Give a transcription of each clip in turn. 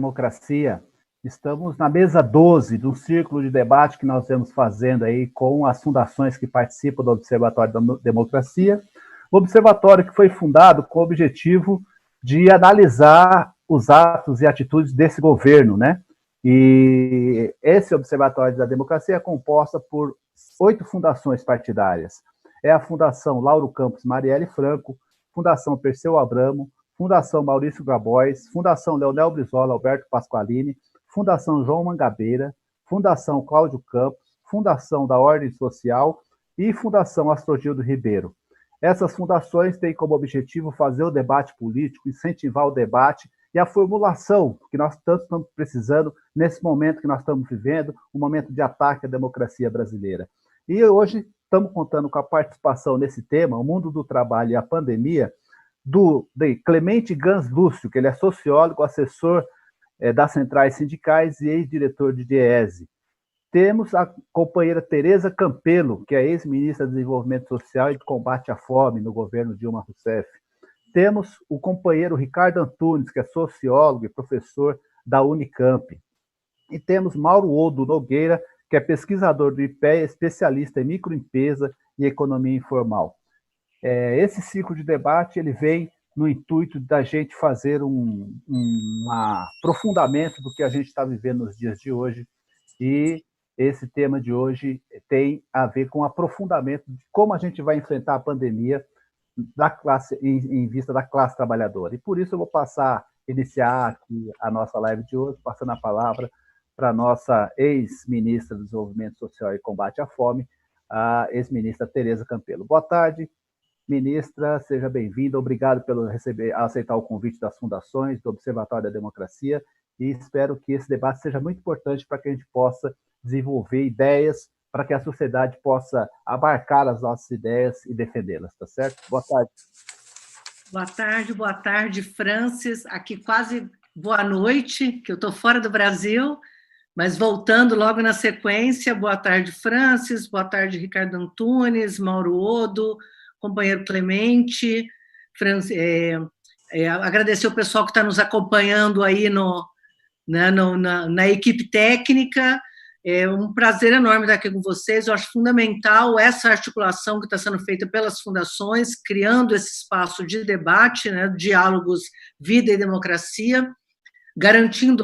Democracia. Estamos na mesa 12 do círculo de debate que nós vamos fazendo aí com as fundações que participam do Observatório da Democracia. O observatório que foi fundado com o objetivo de analisar os atos e atitudes desse governo, né? E esse Observatório da Democracia é composto por 8 fundações partidárias. É a Fundação Lauro Campos Marielle Franco, Fundação Perseu Abramo, Fundação Maurício Grabois, Fundação Leonel Brizola Alberto Pasqualini, Fundação João Mangabeira, Fundação Cláudio Campos, Fundação da Ordem Social e Fundação Astrogildo Ribeiro. Essas fundações têm como objetivo fazer o debate político, incentivar o debate e a formulação que nós tanto estamos precisando nesse momento que nós estamos vivendo, um momento de ataque à democracia brasileira. E hoje estamos contando com a participação nesse tema, o mundo do trabalho e a pandemia, de Clemente Gans Lúcio, que ele é sociólogo, assessor das centrais sindicais e ex-diretor de DIEESE. Temos a companheira Tereza Campelo, que é ex-ministra de Desenvolvimento Social e de Combate à Fome no governo Dilma Rousseff. Temos o companheiro Ricardo Antunes, que é sociólogo e professor da Unicamp. E temos Mauro Odo Nogueira, que é pesquisador do IPEA, especialista em microempresa e economia informal. Esse ciclo de debate ele vem no intuito da gente fazer um aprofundamento do que a gente está vivendo nos dias de hoje, e esse tema de hoje tem a ver com o aprofundamento de como a gente vai enfrentar a pandemia da classe, em vista da classe trabalhadora. E por isso eu vou iniciar aqui a nossa live de hoje, passando a palavra para a nossa ex-ministra do Desenvolvimento Social e Combate à Fome, a ex-ministra Tereza Campelo. Boa tarde, ministra, seja bem-vinda. Obrigado por aceitar o convite das fundações, do Observatório da Democracia, e espero que esse debate seja muito importante para que a gente possa desenvolver ideias, para que a sociedade possa abarcar as nossas ideias e defendê-las, tá certo? Boa tarde. Boa tarde, Francis. Aqui quase boa noite, que eu estou fora do Brasil, mas voltando logo na sequência. Boa tarde, Francis. Boa tarde, Ricardo Antunes, Mauro Odo, companheiro Clemente. Agradecer o pessoal que está nos acompanhando aí na equipe técnica. É um prazer enorme estar aqui com vocês. Eu acho fundamental essa articulação que está sendo feita pelas fundações, criando esse espaço de debate, né, diálogos, vida e democracia, garantindo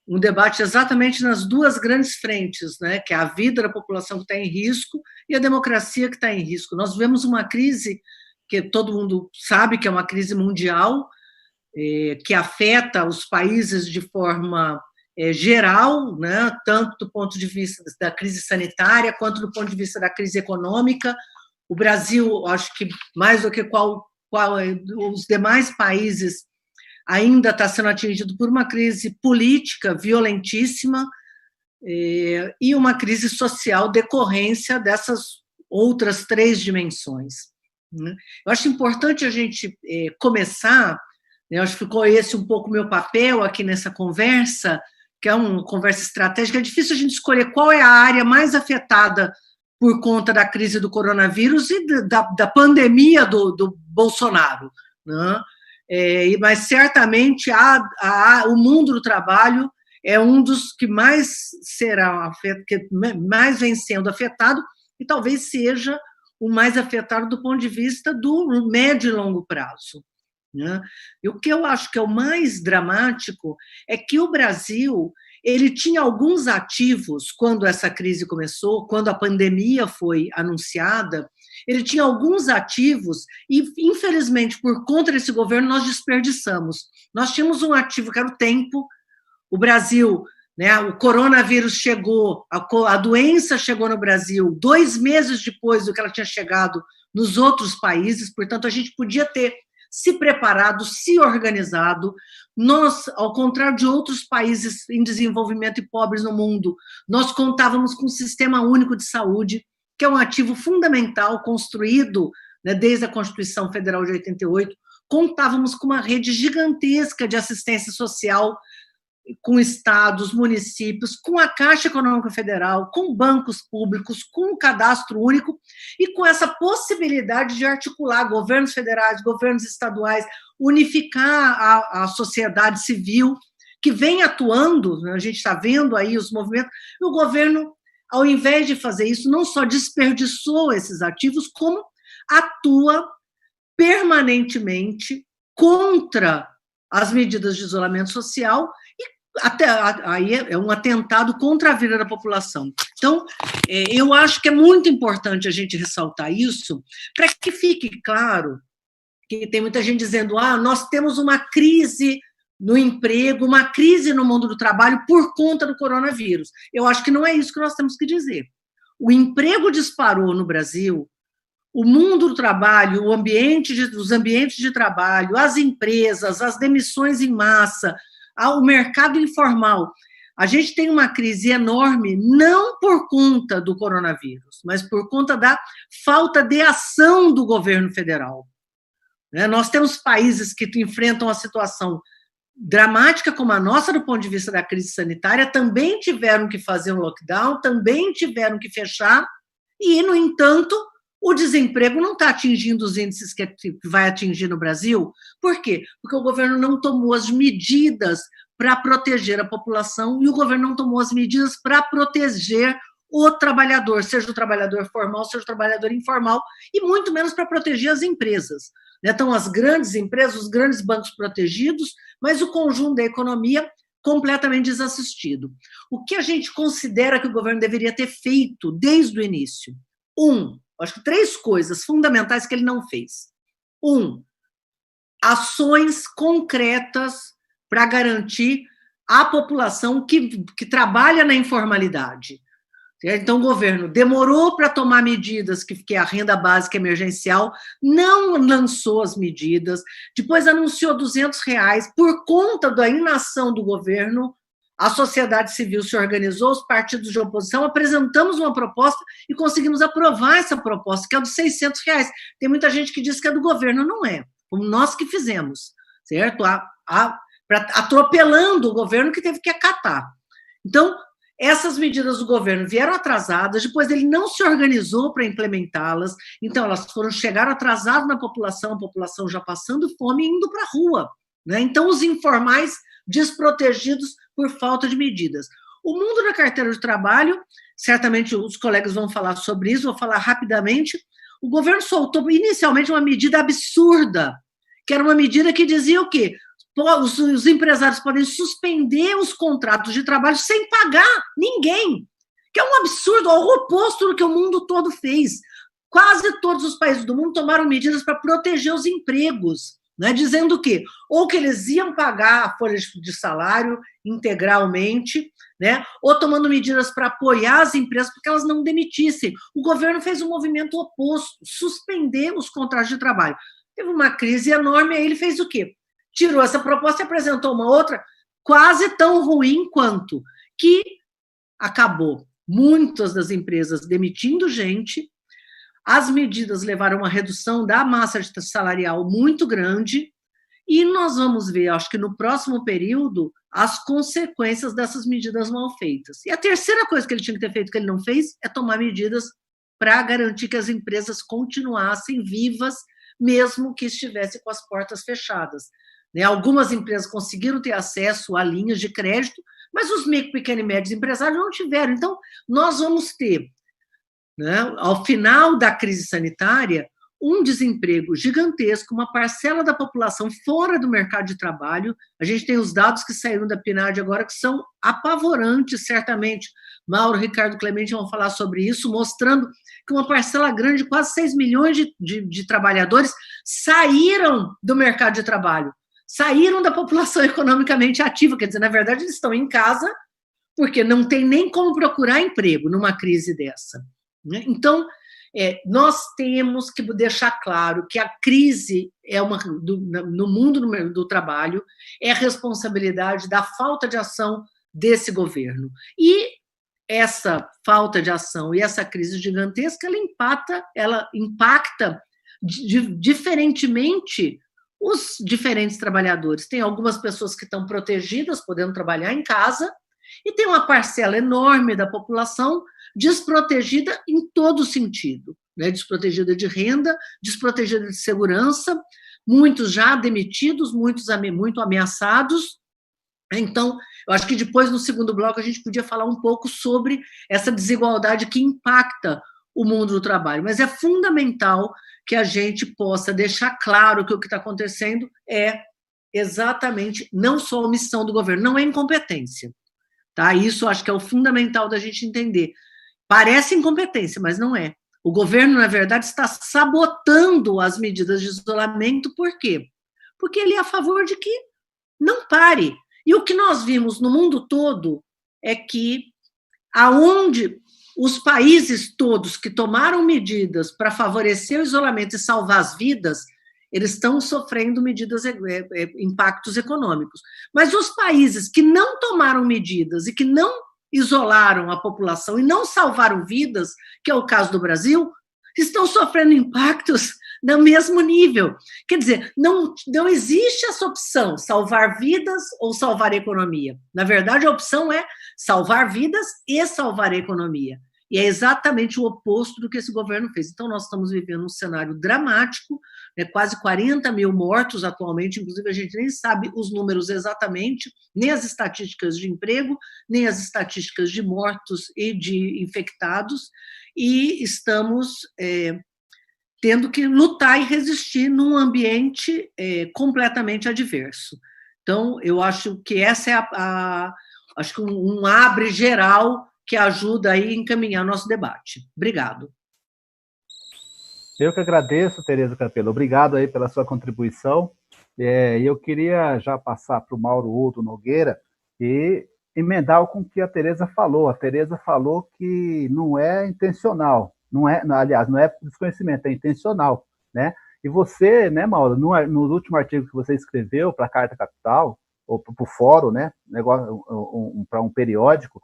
um debate exatamente nas duas grandes frentes, né, que é a vida da população que está em risco e a democracia que está em risco. Nós vivemos uma crise que todo mundo sabe que é uma crise mundial, que afeta os países de forma geral, né, tanto do ponto de vista da crise sanitária, quanto do ponto de vista da crise econômica. O Brasil, acho que mais do que os demais países, ainda está sendo atingido por uma crise política violentíssima e uma crise social decorrência dessas outras 3 dimensões. Eu acho importante a gente começar, eu acho que ficou esse um pouco meu papel aqui nessa conversa, que é uma conversa estratégica. É difícil a gente escolher qual é a área mais afetada por conta da crise do coronavírus e da pandemia do Bolsonaro, né? Mas certamente o mundo do trabalho é um dos que mais mais vem sendo afetado e talvez seja o mais afetado do ponto de vista do médio e longo prazo, né? E o que eu acho que é o mais dramático é que o Brasil ele tinha alguns ativos quando essa crise começou, quando a pandemia foi anunciada. Ele tinha alguns ativos e, infelizmente, por conta desse governo, nós desperdiçamos. Nós tínhamos um ativo que era o tempo. O Brasil, né, o coronavírus chegou, a doença chegou no Brasil 2 meses depois do que ela tinha chegado nos outros países, portanto, a gente podia ter se preparado, se organizado. Nós, ao contrário de outros países em desenvolvimento e pobres no mundo, nós contávamos com um sistema único de saúde, que é um ativo fundamental construído, né, desde a Constituição Federal de 88, contávamos com uma rede gigantesca de assistência social, com estados, municípios, com a Caixa Econômica Federal, com bancos públicos, com um cadastro único e com essa possibilidade de articular governos federais, governos estaduais, unificar a sociedade civil, que vem atuando, né, a gente está vendo aí os movimentos, e o governo, ao invés de fazer isso, não só desperdiçou esses ativos, como atua permanentemente contra as medidas de isolamento social, e até aí é um atentado contra a vida da população. Então, eu acho que é muito importante a gente ressaltar isso, para que fique claro que tem muita gente dizendo, nós temos uma crise no emprego, uma crise no mundo do trabalho por conta do coronavírus. Eu acho que não é isso que nós temos que dizer. O emprego disparou no Brasil, o mundo do trabalho, os ambientes de trabalho, as empresas, as demissões em massa, o mercado informal. A gente tem uma crise enorme, não por conta do coronavírus, mas por conta da falta de ação do governo federal. Nós temos países que enfrentam a situação dramática como a nossa, do ponto de vista da crise sanitária, também tiveram que fazer um lockdown, também tiveram que fechar, e, no entanto, o desemprego não está atingindo os índices que vai atingir no Brasil. Por quê? Porque o governo não tomou as medidas para proteger a população, e o governo não tomou as medidas para proteger o trabalhador, seja o trabalhador formal, seja o trabalhador informal, e muito menos para proteger as empresas. Então, as grandes empresas, os grandes bancos protegidos, mas o conjunto da economia completamente desassistido. O que a gente considera que o governo deveria ter feito desde o início? Acho que 3 coisas fundamentais que ele não fez. Ações concretas para garantir a população que trabalha na informalidade. Então, o governo demorou para tomar medidas, que é a renda básica emergencial, não lançou as medidas, depois anunciou R$200, por conta da inação do governo, a sociedade civil se organizou, os partidos de oposição, apresentamos uma proposta e conseguimos aprovar essa proposta, que é dos R$600. Tem muita gente que diz que é do governo, não é, como nós que fizemos, certo? Atropelando o governo que teve que acatar. Então, essas medidas do governo vieram atrasadas, depois ele não se organizou para implementá-las, então elas chegaram atrasadas na população, a população já passando fome e indo para a rua. Então, os informais desprotegidos por falta de medidas. O mundo da carteira de trabalho, certamente os colegas vão falar sobre isso, vou falar rapidamente. O governo soltou inicialmente uma medida absurda, que era uma medida que dizia o quê? Os empresários podem suspender os contratos de trabalho sem pagar ninguém, que é um absurdo, ao oposto do que o mundo todo fez. Quase todos os países do mundo tomaram medidas para proteger os empregos, dizendo o quê? Ou que eles iam pagar a folha de salário integralmente, ou tomando medidas para apoiar as empresas para que elas não demitissem. O governo fez um movimento oposto, suspender os contratos de trabalho. Teve uma crise enorme, aí ele fez o quê? Tirou essa proposta e apresentou uma outra quase tão ruim quanto, que acabou muitas das empresas demitindo gente, as medidas levaram a uma redução da massa salarial muito grande, e nós vamos ver, acho que no próximo período, as consequências dessas medidas mal feitas. E a terceira coisa que ele tinha que ter feito, que ele não fez, é tomar medidas para garantir que as empresas continuassem vivas, mesmo que estivessem com as portas fechadas. Algumas empresas conseguiram ter acesso a linhas de crédito, mas os micro, pequenos e médios empresários não tiveram. Então, nós vamos ter, ao final da crise sanitária, um desemprego gigantesco, uma parcela da população fora do mercado de trabalho. A gente tem os dados que saíram da PNAD agora, que são apavorantes, certamente. Mauro, Ricardo, Clemente vão falar sobre isso, mostrando que uma parcela grande, quase 6 milhões de trabalhadores, saíram do mercado de trabalho, saíram da população economicamente ativa, quer dizer, na verdade, eles estão em casa porque não tem nem como procurar emprego numa crise dessa. Então, nós temos que deixar claro que a crise no mundo do trabalho é responsabilidade da falta de ação desse governo. E essa falta de ação e essa crise gigantesca, ela impacta diferentemente os diferentes trabalhadores. Tem algumas pessoas que estão protegidas, podendo trabalhar em casa, e tem uma parcela enorme da população desprotegida em todo sentido, desprotegida de renda, desprotegida de segurança, muitos já demitidos, muitos muito ameaçados. Então, eu acho que depois, no segundo bloco, a gente podia falar um pouco sobre essa desigualdade que impacta o mundo do trabalho. Mas é fundamental que a gente possa deixar claro que o que está acontecendo é exatamente não só omissão do governo, não é incompetência. Tá? Isso eu acho que é o fundamental da gente entender. Parece incompetência, mas não é. O governo, na verdade, está sabotando as medidas de isolamento. Por quê? Porque ele é a favor de que não pare. E o que nós vimos no mundo todo é que aonde os países todos que tomaram medidas para favorecer o isolamento e salvar as vidas, eles estão sofrendo impactos econômicos. Mas os países que não tomaram medidas e que não isolaram a população e não salvaram vidas, que é o caso do Brasil, estão sofrendo impactos no mesmo nível. Quer dizer, não existe essa opção, salvar vidas ou salvar a economia. Na verdade, a opção é salvar vidas e salvar a economia. E é exatamente o oposto do que esse governo fez. Então, nós estamos vivendo um cenário dramático, quase 40 mil mortos atualmente, inclusive a gente nem sabe os números exatamente, nem as estatísticas de emprego, nem as estatísticas de mortos e de infectados, e estamos tendo que lutar e resistir num ambiente completamente adverso. Então, eu acho que essa é acho que um abre geral que ajuda aí a encaminhar nosso debate. Obrigado. Eu que agradeço, Tereza Campelo. Obrigado aí pela sua contribuição. E eu queria já passar para o Mauro Udo Nogueira e emendar com o que a Tereza falou. A Tereza falou que não é intencional, aliás, não é desconhecimento, é intencional, né? E você, né, Mauro, no último artigo que você escreveu para a Carta Capital, ou para o Fórum, né, para um periódico,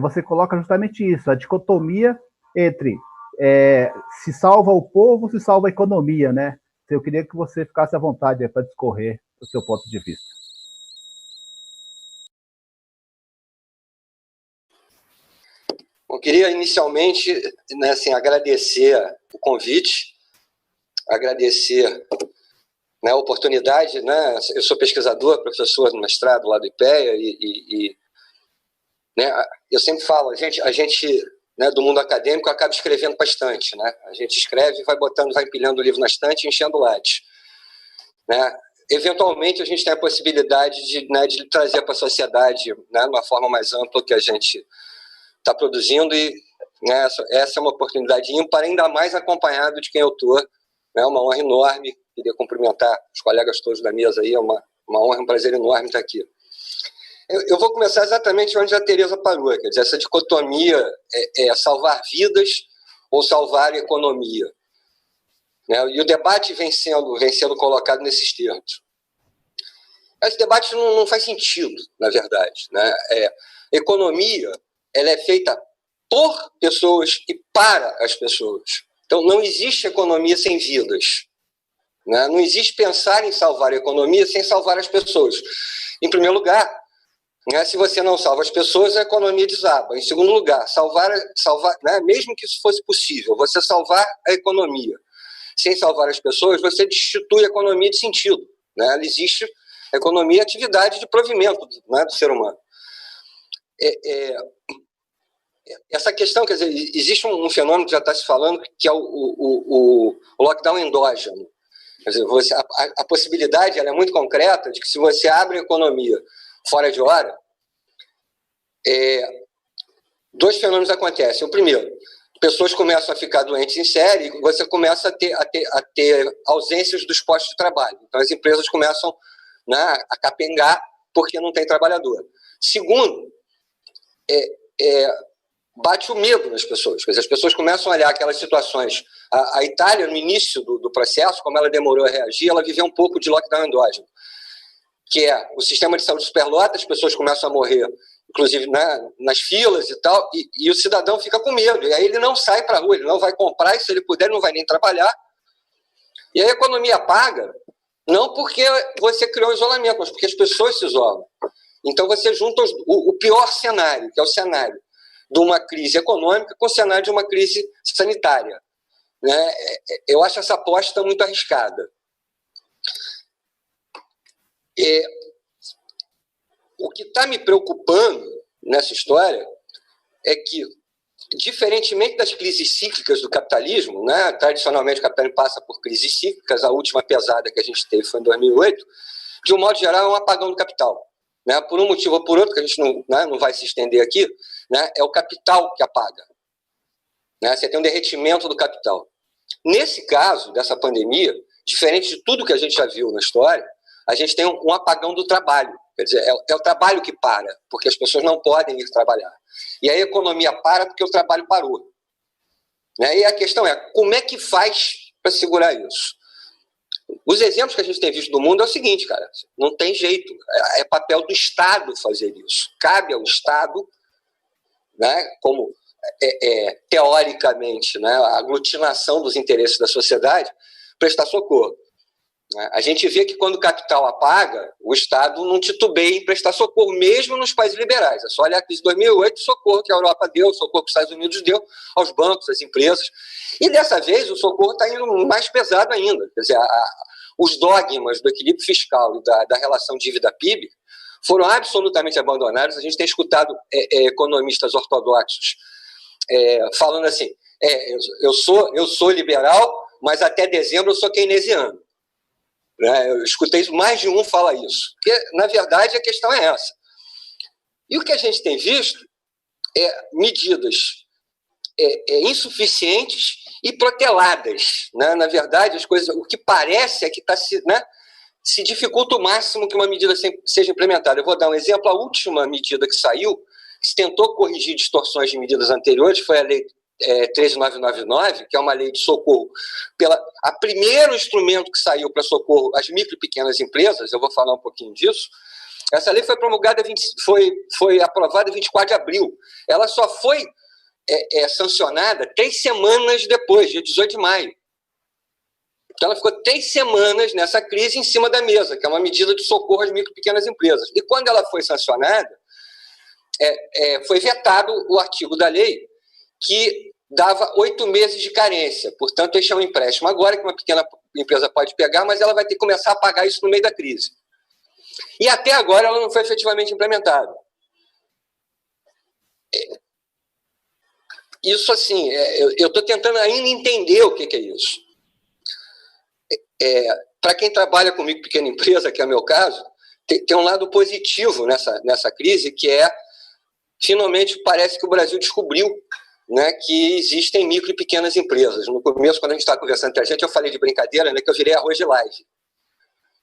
você coloca justamente isso, a dicotomia entre se salva o povo, se salva a economia, né? Eu queria que você ficasse à vontade para discorrer o seu ponto de vista. Eu queria inicialmente, né, assim, agradecer o convite, agradecer, né, a oportunidade, né? Eu sou pesquisador, professor do mestrado lá do IPEA né, eu sempre falo, a gente né, do mundo acadêmico acaba escrevendo bastante, né? A gente escreve, vai empilhando o livro na estante e enchendo o latte, né? Eventualmente a gente tem a possibilidade de trazer para a sociedade, né, de uma forma mais ampla que a gente está produzindo, e né, essa é uma oportunidade ímpar, ainda mais acompanhado de quem eu estou, né? Uma honra enorme, queria cumprimentar os colegas todos da mesa aí, é uma honra, um prazer enorme estar aqui. Eu vou começar exatamente onde a Tereza parou, quer dizer, essa dicotomia é salvar vidas ou salvar a economia, né? E o debate vem sendo colocado nesses termos. Esse debate não faz sentido, na verdade, né? Economia, ela é feita por pessoas e para as pessoas. Então, não existe economia sem vidas, né? Não existe pensar em salvar a economia sem salvar as pessoas. Em primeiro lugar, né, se você não salva as pessoas, a economia desaba. Em segundo lugar, salvar né, mesmo que isso fosse possível, você salvar a economia sem salvar as pessoas, você destitui a economia de sentido, né? Ela existe, a economia é atividade de provimento, né, do ser humano. Essa questão, quer dizer, existe um fenômeno que já está se falando, que é o lockdown endógeno. Quer dizer, a possibilidade, ela é muito concreta, de que se você abre a economia fora de hora, dois fenômenos acontecem. O primeiro, pessoas começam a ficar doentes em série e você começa a ter ausências dos postos de trabalho. Então, as empresas começam, né, a capengar porque não tem trabalhador. Segundo, bate o medo nas pessoas. Quer dizer, as pessoas começam a olhar aquelas situações. A Itália, no início do processo, como ela demorou a reagir, ela viveu um pouco de lockdown endógeno, que é o sistema de saúde superlota, as pessoas começam a morrer, inclusive, né, nas filas e tal, e o cidadão fica com medo, e aí ele não sai para a rua, ele não vai comprar, e se ele puder, ele não vai nem trabalhar. E a economia paga, não porque você criou um isolamento, mas porque as pessoas se isolam. Então você junta o pior cenário, que é o cenário de uma crise econômica, com o cenário de uma crise sanitária, né? Eu acho essa aposta muito arriscada. O que está me preocupando nessa história é que, diferentemente das crises cíclicas do capitalismo, né, tradicionalmente o capitalismo passa por crises cíclicas, a última pesada que a gente teve foi em 2008, de um modo geral é um apagão do capital. Né, por um motivo ou por outro, que a gente não vai se estender aqui, né, é o capital que apaga. Né, você tem um derretimento do capital. Nesse caso, dessa pandemia, diferente de tudo que a gente já viu na história, a gente tem um apagão do trabalho. Quer dizer, é o trabalho que para, porque as pessoas não podem ir trabalhar. E a economia para porque o trabalho parou. Né? E a questão é, como é que faz para segurar isso? Os exemplos que a gente tem visto do mundo é o seguinte, cara, não tem jeito. É papel do Estado fazer isso. Cabe ao Estado, né, como teoricamente, né, a aglutinação dos interesses da sociedade, prestar socorro. A gente vê que quando o capital apaga, o Estado não titubeia em prestar socorro, mesmo nos países liberais. É só olhar a crise de 2008, o socorro que a Europa deu, o socorro que os Estados Unidos deu aos bancos, às empresas. E dessa vez o socorro está indo mais pesado ainda. Quer dizer, os dogmas do equilíbrio fiscal e da relação dívida-PIB foram absolutamente abandonados. A gente tem escutado economistas ortodoxos falando assim, eu sou liberal, mas até dezembro eu sou keynesiano. Eu escutei isso, mais de um fala isso. Porque, na verdade, a questão é essa. E o que a gente tem visto é medidas insuficientes e proteladas. Né? Na verdade, as coisas, o que parece é que se dificulta o máximo que uma medida seja implementada. Eu vou dar um exemplo. A última medida que saiu, que se tentou corrigir distorções de medidas anteriores, foi a Lei 13.999, que é uma lei de socorro, a primeiro instrumento que saiu para socorro às micro e pequenas empresas. Eu vou falar um pouquinho disso. Essa lei foi promulgada, foi aprovada em 24 de abril. Ela só foi sancionada 3 semanas depois, dia 18 de maio. Então, ela ficou 3 semanas nessa crise em cima da mesa, que é uma medida de socorro às micro e pequenas empresas. E quando ela foi sancionada, foi vetado o artigo da lei que dava 8 meses de carência. Portanto, este é um empréstimo agora que uma pequena empresa pode pegar, mas ela vai ter que começar a pagar isso no meio da crise. E até agora ela não foi efetivamente implementada. Isso, assim, eu estou tentando ainda entender o que é isso. Para quem trabalha com micro e pequena empresa, que é o meu caso, tem um lado positivo nessa crise, que finalmente parece que o Brasil descobriu, né, que existem micro e pequenas empresas. No começo, quando a gente estava conversando entre a gente, eu falei de brincadeira, né, que eu virei arroz de live.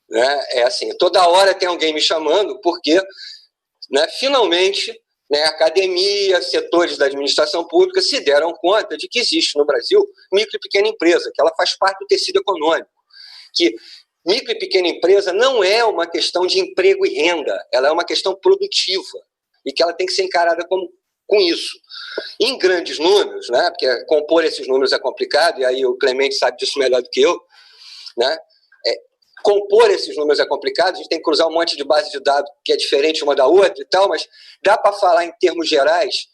Né? É assim, toda hora tem alguém me chamando, porque, né, finalmente, né, academia, setores da administração pública se deram conta de que existe no Brasil micro e pequena empresa, que ela faz parte do tecido econômico. Que micro e pequena empresa não é uma questão de emprego e renda, ela é uma questão produtiva, e que ela tem que ser encarada com isso. Em grandes números, né, porque compor esses números é complicado, e aí o Clemente sabe disso melhor do que eu, né, compor esses números é complicado, a gente tem que cruzar um monte de base de dados que é diferente uma da outra e tal, mas dá para falar em termos gerais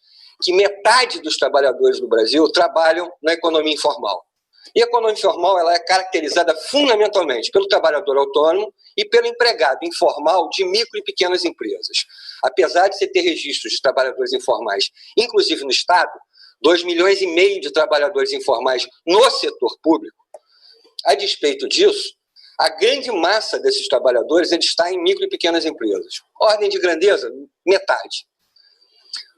que metade dos trabalhadores do Brasil trabalham na economia informal. E a economia informal ela é caracterizada fundamentalmente pelo trabalhador autônomo e pelo empregado informal de micro e pequenas empresas. Apesar de você ter registros de trabalhadores informais, inclusive no Estado, 2,5 milhões de trabalhadores informais no setor público, a despeito disso, a grande massa desses trabalhadores ele está em micro e pequenas empresas. Ordem de grandeza, metade.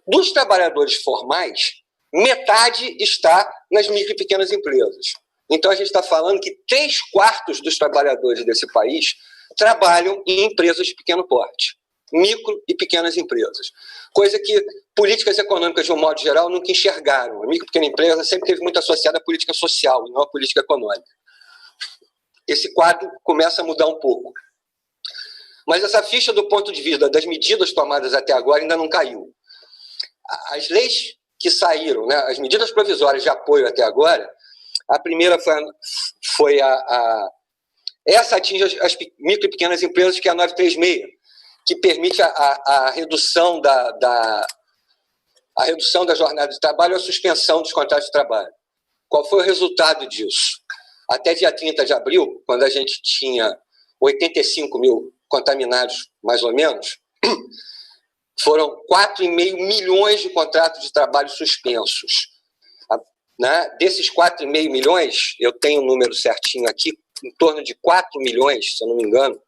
Dos trabalhadores formais, metade está nas micro e pequenas empresas. Então, a gente está falando que 3/4 dos trabalhadores desse país trabalham em empresas de pequeno porte, micro e pequenas empresas. Coisa que políticas econômicas, de um modo geral, nunca enxergaram. A micro e pequena empresa sempre teve muito associada à política social, e não à política econômica. Esse quadro começa a mudar um pouco. Mas essa ficha, do ponto de vista das medidas tomadas até agora, ainda não caiu. As leis que saíram, né, as medidas provisórias de apoio até agora, a primeira foi essa atinge as micro e pequenas empresas, que é a 936, que permite a redução da jornada de trabalho ou a suspensão dos contratos de trabalho. Qual foi o resultado disso? Até dia 30 de abril, quando a gente tinha 85 mil contaminados, mais ou menos, foram 4,5 milhões de contratos de trabalho suspensos. Né? Desses 4,5 milhões, eu tenho o número certinho aqui, em torno de 4 milhões, se eu não me engano,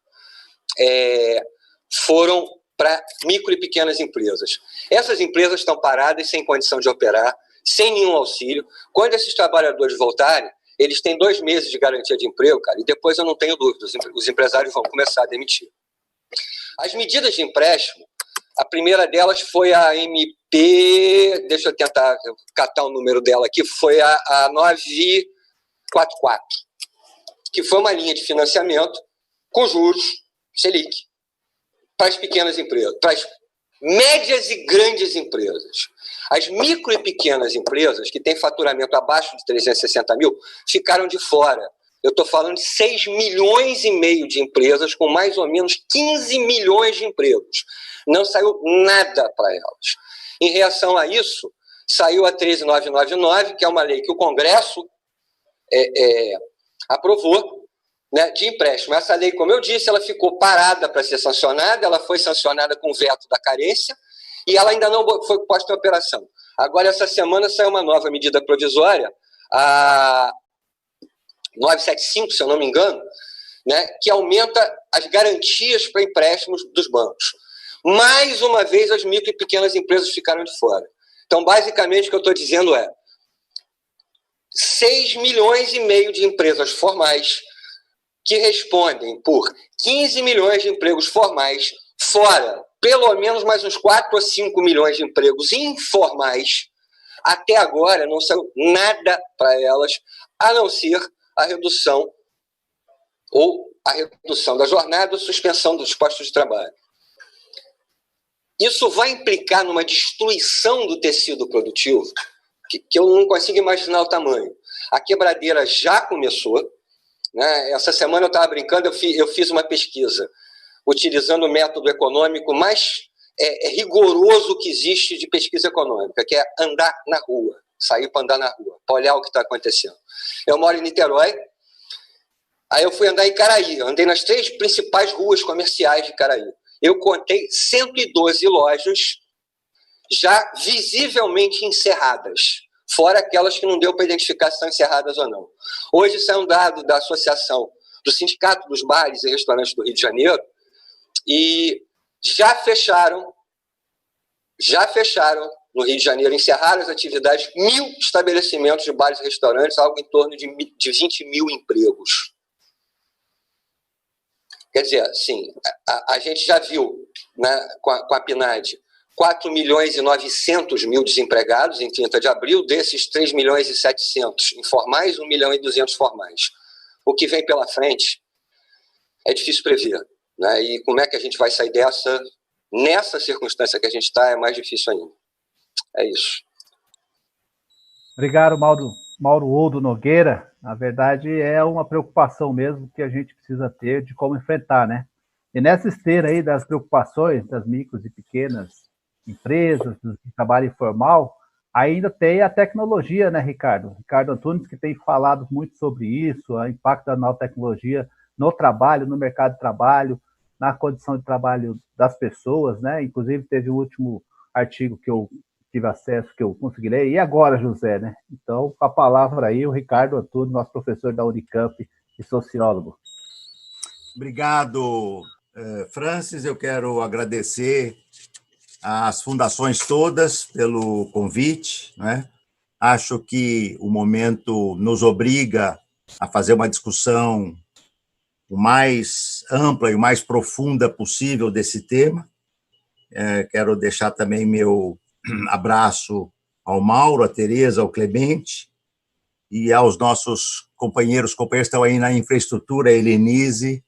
foram para micro e pequenas empresas. Essas empresas estão paradas, sem condição de operar, sem nenhum auxílio. Quando esses trabalhadores voltarem, eles têm 2 meses de garantia de emprego, cara, e depois eu não tenho dúvida, os empresários vão começar a demitir. As medidas de empréstimo, a primeira delas foi a MP, deixa eu tentar catar o número dela aqui, foi a 944, que foi uma linha de financiamento com juros Selic para as pequenas empresas, para as médias e grandes empresas. As micro e pequenas empresas, que têm faturamento abaixo de 360 mil, ficaram de fora. Eu estou falando de 6,5 milhões de empresas com mais ou menos 15 milhões de empregos. Não saiu nada para elas. Em reação a isso, saiu a 13.999, que é uma lei que o Congresso aprovou, né, de empréstimo. Essa lei, como eu disse, ela ficou parada para ser sancionada, ela foi sancionada com o veto da carência e ela ainda não foi posta em operação. Agora, essa semana, saiu uma nova medida provisória, a 975, se eu não me engano, né, que aumenta as garantias para empréstimos dos bancos. Mais uma vez, as micro e pequenas empresas ficaram de fora. Então, basicamente, o que eu estou dizendo é 6,5 milhões de empresas formais que respondem por 15 milhões de empregos formais, fora pelo menos mais uns 4 ou 5 milhões de empregos informais. Até agora não saiu nada para elas, a não ser a redução da jornada ou suspensão dos postos de trabalho. Isso vai implicar numa destruição do tecido produtivo que eu não consigo imaginar o tamanho. A quebradeira já começou, né? Essa semana eu estava brincando, eu fiz uma pesquisa utilizando o método econômico mais rigoroso que existe de pesquisa econômica, que é andar na rua, sair para andar na rua, para olhar o que está acontecendo. Eu moro em Niterói, aí eu fui andar em Caraí, andei nas 3 principais ruas comerciais de Caraí. Eu contei 112 lojas já visivelmente encerradas, fora aquelas que não deu para identificar se estão encerradas ou não. Hoje saiu um dado da Associação do Sindicato dos Bares e Restaurantes do Rio de Janeiro e já fecharam no Rio de Janeiro, encerraram as atividades 1.000 estabelecimentos de bares e restaurantes, algo em torno de 20 mil empregos. Quer dizer, assim, a gente já viu, né, com a PNAD, 4 milhões e 900 mil desempregados em 30 de abril, desses 3 milhões e 700 informais, 1 milhão e 200 formais. O que vem pela frente é difícil prever, né? E como é que a gente vai sair dessa, nessa circunstância que a gente está, é mais difícil ainda. É isso. Obrigado, Mauro Oldo Nogueira. Na verdade, é uma preocupação mesmo que a gente precisa ter de como enfrentar, né? E nessa esteira aí das preocupações das micros e pequenas empresas, do trabalho informal, ainda tem a tecnologia, né, Ricardo? Ricardo Antunes, que tem falado muito sobre isso, o impacto da nova tecnologia no trabalho, no mercado de trabalho, na condição de trabalho das pessoas, né? Inclusive, teve um último artigo que eu tive acesso, que eu consegui ler, e agora, José, né? Então, com a palavra aí, o Ricardo Antunes, nosso professor da Unicamp e sociólogo. Obrigado, Francis. Eu quero agradecer às fundações todas pelo convite, né? Acho que o momento nos obriga a fazer uma discussão o mais ampla e o mais profunda possível desse tema. Quero deixar também meu abraço ao Mauro, à Tereza, ao Clemente e aos nossos companheiros que estão aí na infraestrutura, a Helenise,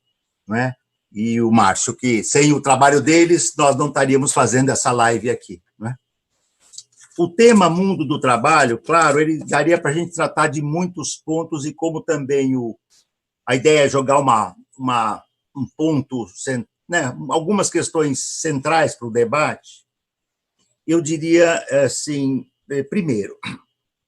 né? E o Márcio, que sem o trabalho deles, nós não estaríamos fazendo essa live aqui, né? O tema mundo do trabalho, claro, ele daria para a gente tratar de muitos pontos e como também a ideia é jogar um ponto, né, algumas questões centrais para o debate. Eu diria assim, primeiro,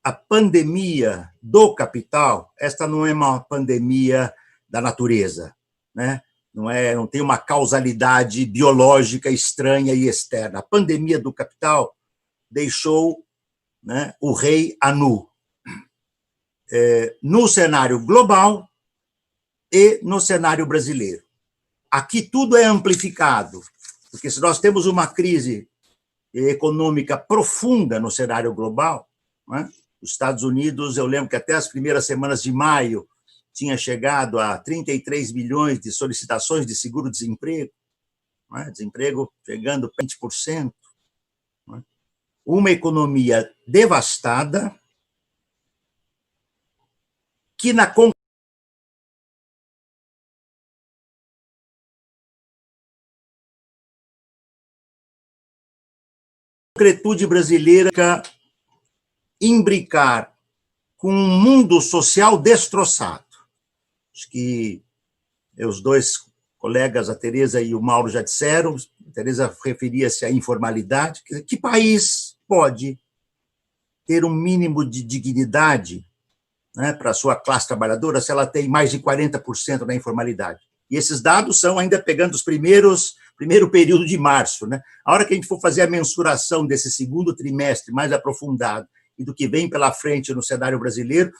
a pandemia do capital, esta não é uma pandemia da natureza, né? não tem uma causalidade biológica estranha e externa. A pandemia do capital deixou, né, o rei a nu, no cenário global e no cenário brasileiro. Aqui tudo é amplificado, porque se nós temos uma crise econômica profunda no cenário global, né, os Estados Unidos, eu lembro que até as primeiras semanas de maio tinha chegado a 33 milhões de solicitações de seguro-desemprego, né, desemprego chegando a 20%. Né, uma economia devastada, que na concretude brasileira imbricar com um mundo social destroçado. Acho que os dois colegas, a Tereza e o Mauro, já disseram. A Tereza referia-se à informalidade. Que país pode ter um mínimo de dignidade, né, para a sua classe trabalhadora se ela tem mais de 40% da informalidade? E esses dados são ainda pegando os primeiro período de março, né? A hora que a gente for fazer a mensuração desse segundo trimestre mais aprofundado e do que vem pela frente no cenário brasileiro,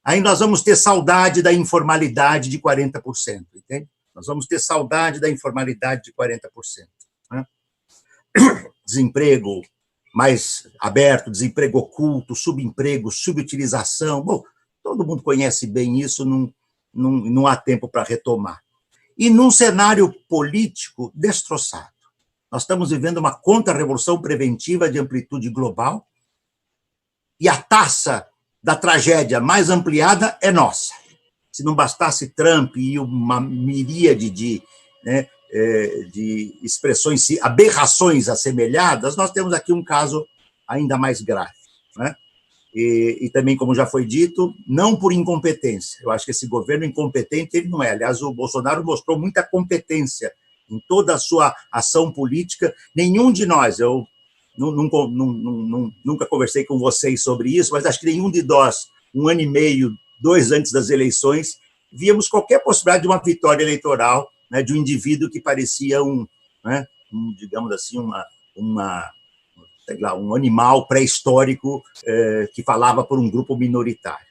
aí nós vamos ter saudade da informalidade de 40%, entende? Nós vamos ter saudade da informalidade de 40%. Né? Desemprego mais aberto, desemprego oculto, subemprego, subutilização. Bom, todo mundo conhece bem isso, não há tempo para retomar. E num cenário político destroçado. Nós estamos vivendo uma contra-revolução preventiva de amplitude global, e a taça da tragédia mais ampliada é nossa. Se não bastasse Trump e uma miríade de expressões, aberrações assemelhadas, nós temos aqui um caso ainda mais grave. Né? E também, como já foi dito, não por incompetência. Eu acho que esse governo incompetente ele não é. Aliás, o Bolsonaro mostrou muita competência em toda a sua ação política. Nenhum de nós, eu nunca conversei com vocês sobre isso, mas acho que nenhum de nós, 1 ano e meio, 2 antes das eleições, víamos qualquer possibilidade de uma vitória eleitoral, né, de um indivíduo que parecia digamos assim, um animal pré-histórico que falava por um grupo minoritário.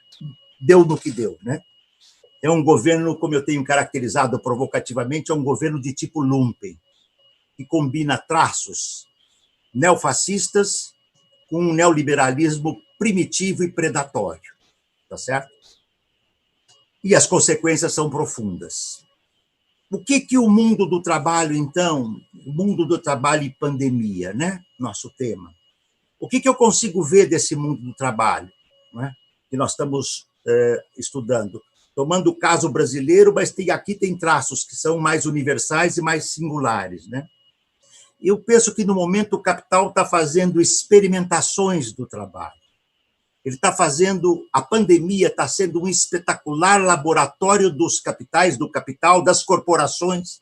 Deu no que deu, né? É um governo, como eu tenho caracterizado provocativamente, é um governo de tipo lumpen, que combina traços neofascistas com um neoliberalismo primitivo e predatório, tá certo? E as consequências são profundas. O que o mundo do trabalho, então, o mundo do trabalho e pandemia, né? Nosso tema. O que eu consigo ver desse mundo do trabalho, né, que nós estamos estudando? Tomando o caso brasileiro, mas aqui tem traços que são mais universais e mais singulares, né? Eu penso que, no momento, o capital está fazendo experimentações do trabalho. Ele está fazendo, a pandemia está sendo um espetacular laboratório dos capitais, do capital, das corporações,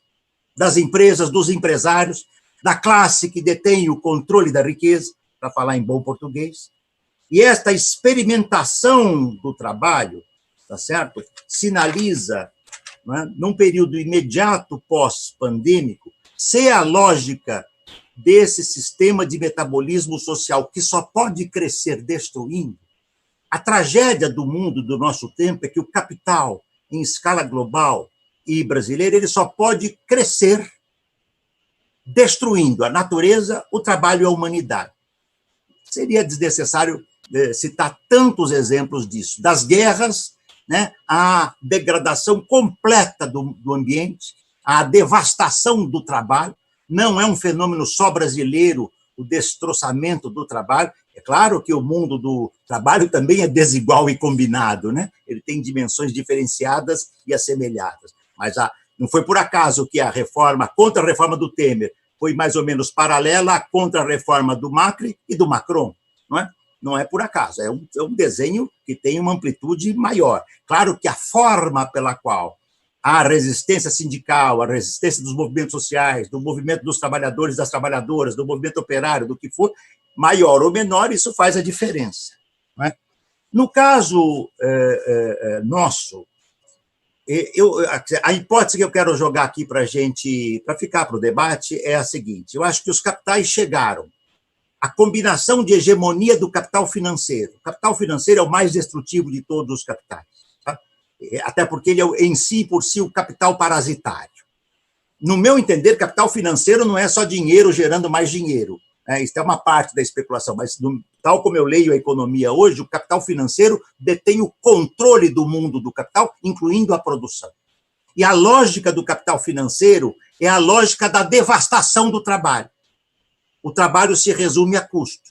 das empresas, dos empresários, da classe que detém o controle da riqueza, para falar em bom português. E esta experimentação do trabalho, tá certo? Sinaliza, né, num período imediato pós-pandêmico, ser a lógica desse sistema de metabolismo social que só pode crescer destruindo. A tragédia do mundo do nosso tempo é que o capital, em escala global e brasileira, ele só pode crescer destruindo a natureza, o trabalho e a humanidade. Seria desnecessário citar tantos exemplos disso, das guerras, né, a degradação completa do ambiente, a devastação do trabalho. Não é um fenômeno só brasileiro, o destroçamento do trabalho. É claro que o mundo do trabalho também é desigual e combinado, né? Ele tem dimensões diferenciadas e assemelhadas. Mas não foi por acaso que a contra-reforma do Temer foi mais ou menos paralela à contra-reforma do Macri e do Macron, não é? Não é por acaso, é um desenho que tem uma amplitude maior. Claro que a forma pela qual a resistência sindical, a resistência dos movimentos sociais, do movimento dos trabalhadores, das trabalhadoras, do movimento operário, do que for, maior ou menor, isso faz a diferença. Não é? No caso nosso, A hipótese que eu quero jogar aqui para a gente, para ficar para o debate, é a seguinte: eu acho que os capitais chegaram à combinação de hegemonia do capital financeiro. O capital financeiro é o mais destrutivo de todos os capitais, tá? Até porque ele é em si, por si, o capital parasitário. No meu entender, capital financeiro não é só dinheiro gerando mais dinheiro. Isso é uma parte da especulação, mas tal como eu leio a economia hoje, o capital financeiro detém o controle do mundo do capital, incluindo a produção. E a lógica do capital financeiro é a lógica da devastação do trabalho. O trabalho se resume a custo.